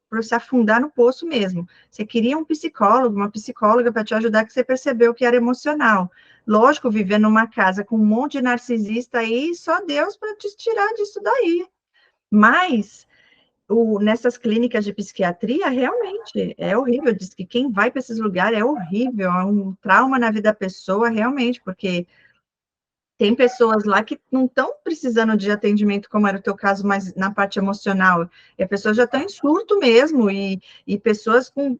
para se afundar no poço mesmo. Você queria um psicólogo, uma psicóloga para te ajudar, que você percebeu que era emocional. Lógico, viver numa casa com um monte de narcisista aí, só Deus para te tirar disso daí. Mas nessas clínicas de psiquiatria, realmente é horrível. Diz que quem vai para esses lugares é horrível, é um trauma na vida da pessoa, realmente, porque tem pessoas lá que não estão precisando de atendimento, como era o teu caso, mas na parte emocional. E a pessoa já está em surto mesmo, e pessoas com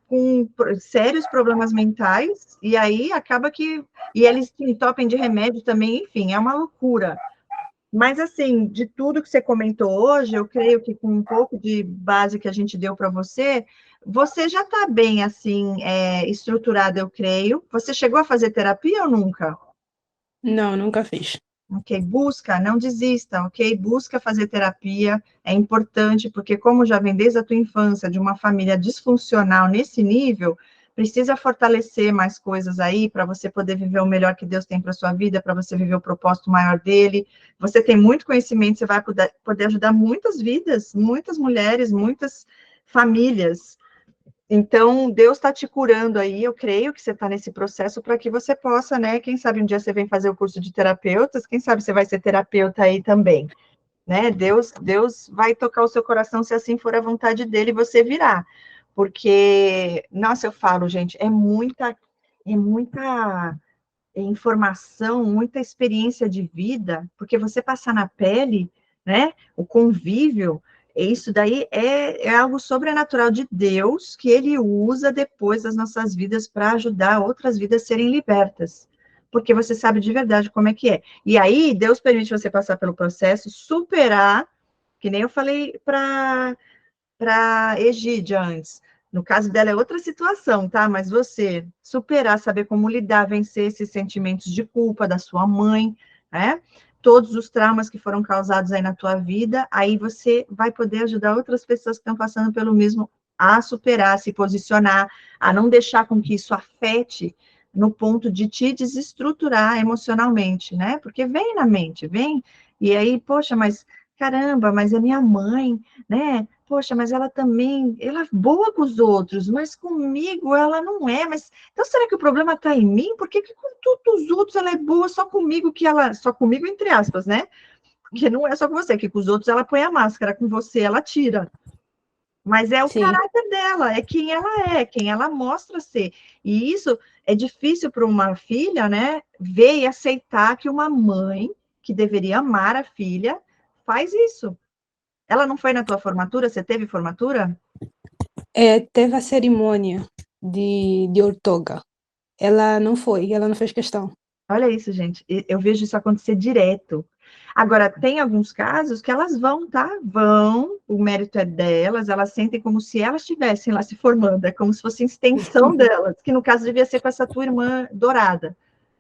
sérios problemas mentais, e aí acaba que. E eles se entopem de remédio também, enfim, é uma loucura. Mas, assim, de tudo que você comentou hoje, eu creio que com um pouco de base que a gente deu para você, você já está bem, assim, estruturada, eu creio. Você chegou a fazer terapia ou nunca? Não, nunca fiz. Ok, busca, não desista, ok? Busca fazer terapia, é importante, porque como já vem desde a tua infância de uma família disfuncional nesse nível, precisa fortalecer mais coisas aí para você poder viver o melhor que Deus tem para sua vida, para você viver o propósito maior dele. Você tem muito conhecimento, você vai poder ajudar muitas vidas, muitas mulheres, muitas famílias. Então, Deus está te curando aí, eu creio que você está nesse processo para que você possa, né? Quem sabe um dia você vem fazer o curso de terapeutas, quem sabe você vai ser terapeuta aí também, né? Deus vai tocar o seu coração se assim for a vontade dele, você virá. Porque, nossa, eu falo, gente, é muita informação, muita experiência de vida, porque você passar na pele, né, o convívio, isso daí é algo sobrenatural de Deus que ele usa depois das nossas vidas para ajudar outras vidas a serem libertas. Porque você sabe de verdade como é que é. E aí, Deus permite você passar pelo processo, superar, que nem eu falei para Egídia antes. No caso dela é outra situação, tá? Mas você superar, saber como lidar, vencer esses sentimentos de culpa da sua mãe, né? Todos os traumas que foram causados aí na tua vida, aí você vai poder ajudar outras pessoas que estão passando pelo mesmo a superar, a se posicionar, a não deixar com que isso afete no ponto de te desestruturar emocionalmente, né? Porque vem na mente, vem, e aí, poxa, mas caramba, mas é minha mãe, né? Poxa, mas ela também, ela é boa com os outros, mas comigo ela não é. Mas então será que o problema está em mim? Por que com todos os outros ela é boa, só comigo que ela, só comigo entre aspas, né? Porque não é só com você, que com os outros ela põe a máscara, com você ela tira. Mas é o Sim, caráter dela, é quem ela mostra ser. E isso é difícil para uma filha, né? Ver e aceitar que uma mãe que deveria amar a filha faz isso. Ela não foi na tua formatura? Você teve formatura? teve a cerimônia de outorga. Ela não foi, ela não fez questão. Olha isso, gente. Eu vejo isso acontecer direto. Agora, tem alguns casos que elas vão, tá? Vão, o mérito é delas, elas sentem como se elas estivessem lá se formando, é como se fosse extensão delas, que no caso devia ser com essa tua irmã dourada,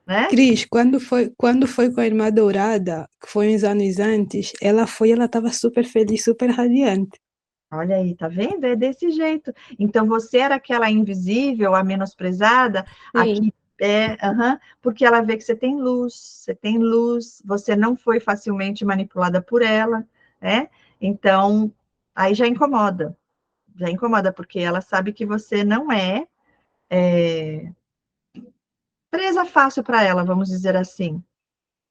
né? Cris, quando foi com a irmã Dourada, que foi uns anos antes, ela estava super feliz, super radiante. Olha aí, tá vendo? É desse jeito. Então, você era aquela invisível, a menosprezada, Sim. aqui porque ela vê que você tem luz, você não foi facilmente manipulada por ela, né? Então, aí já incomoda, porque ela sabe que você não é presa fácil para ela, vamos dizer assim.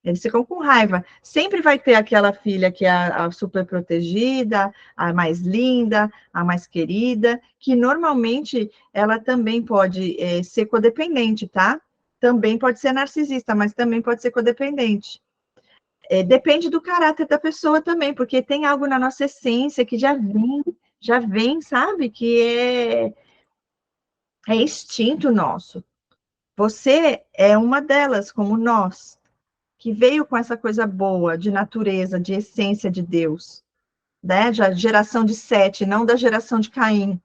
Eles ficam com raiva. Sempre vai ter aquela filha que é a super protegida, a mais linda, a mais querida, que normalmente ela também pode ser codependente, tá? Também pode ser narcisista, mas também pode ser codependente. Depende do caráter da pessoa também, porque tem algo na nossa essência que já vem, sabe? Que é instinto nosso. Você é uma delas, como nós, que veio com essa coisa boa de natureza, de essência de Deus, né? Da geração de Sete, não da geração de Caim,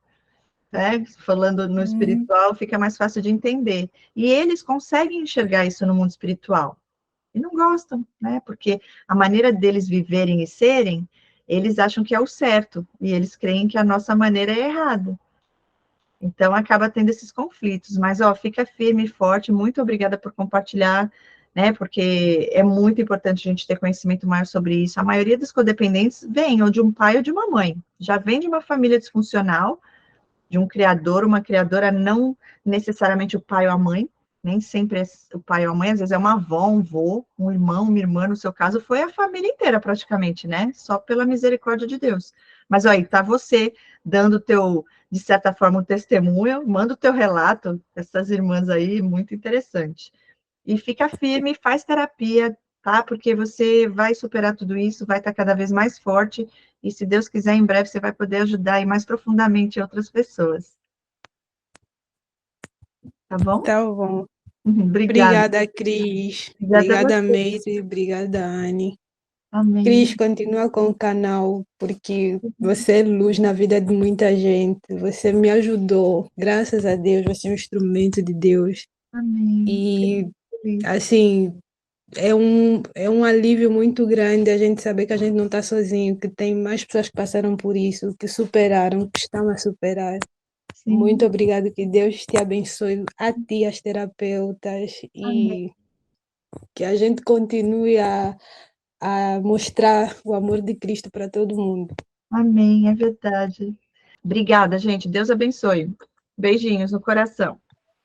né? Falando no espiritual, fica mais fácil de entender. E eles conseguem enxergar isso no mundo espiritual. E não gostam, né? Porque a maneira deles viverem e serem, eles acham que é o certo, e eles creem que a nossa maneira é errada. Então, acaba tendo esses conflitos. Mas, ó, fica firme e forte. Muito obrigada por compartilhar, né? Porque é muito importante a gente ter conhecimento maior sobre isso. A maioria dos codependentes vem ou de um pai ou de uma mãe. Já vem de uma família disfuncional, de um criador, uma criadora, não necessariamente o pai ou a mãe, nem sempre é o pai ou a mãe, às vezes é uma avó, um vô, um irmão, uma irmã, no seu caso, foi a família inteira praticamente, né? Só pela misericórdia de Deus. Mas olha, tá você dando teu, de certa forma, um testemunho, manda o teu relato, essas irmãs aí, muito interessante. E fica firme, faz terapia, tá? Porque você vai superar tudo isso, vai estar cada vez mais forte, e se Deus quiser, em breve você vai poder ajudar aí mais profundamente outras pessoas. Tá bom? Tá bom. Obrigada. Obrigada, Cris. Obrigada a Obrigada, você. Meire. Obrigada, Anne. Amém. Cris, continua com o canal, porque você é luz na vida de muita gente. Você me ajudou. Graças a Deus, você é um instrumento de Deus. Amém. E, assim, é um alívio muito grande a gente saber que a gente não está sozinho, que tem mais pessoas que passaram por isso, que superaram, que estão a superar. Muito Sim. obrigada, que Deus te abençoe, a ti, as terapeutas, Amém. e que a gente continue a mostrar o amor de Cristo para todo mundo. Amém, é verdade. Obrigada, gente. Deus abençoe. Beijinhos no coração.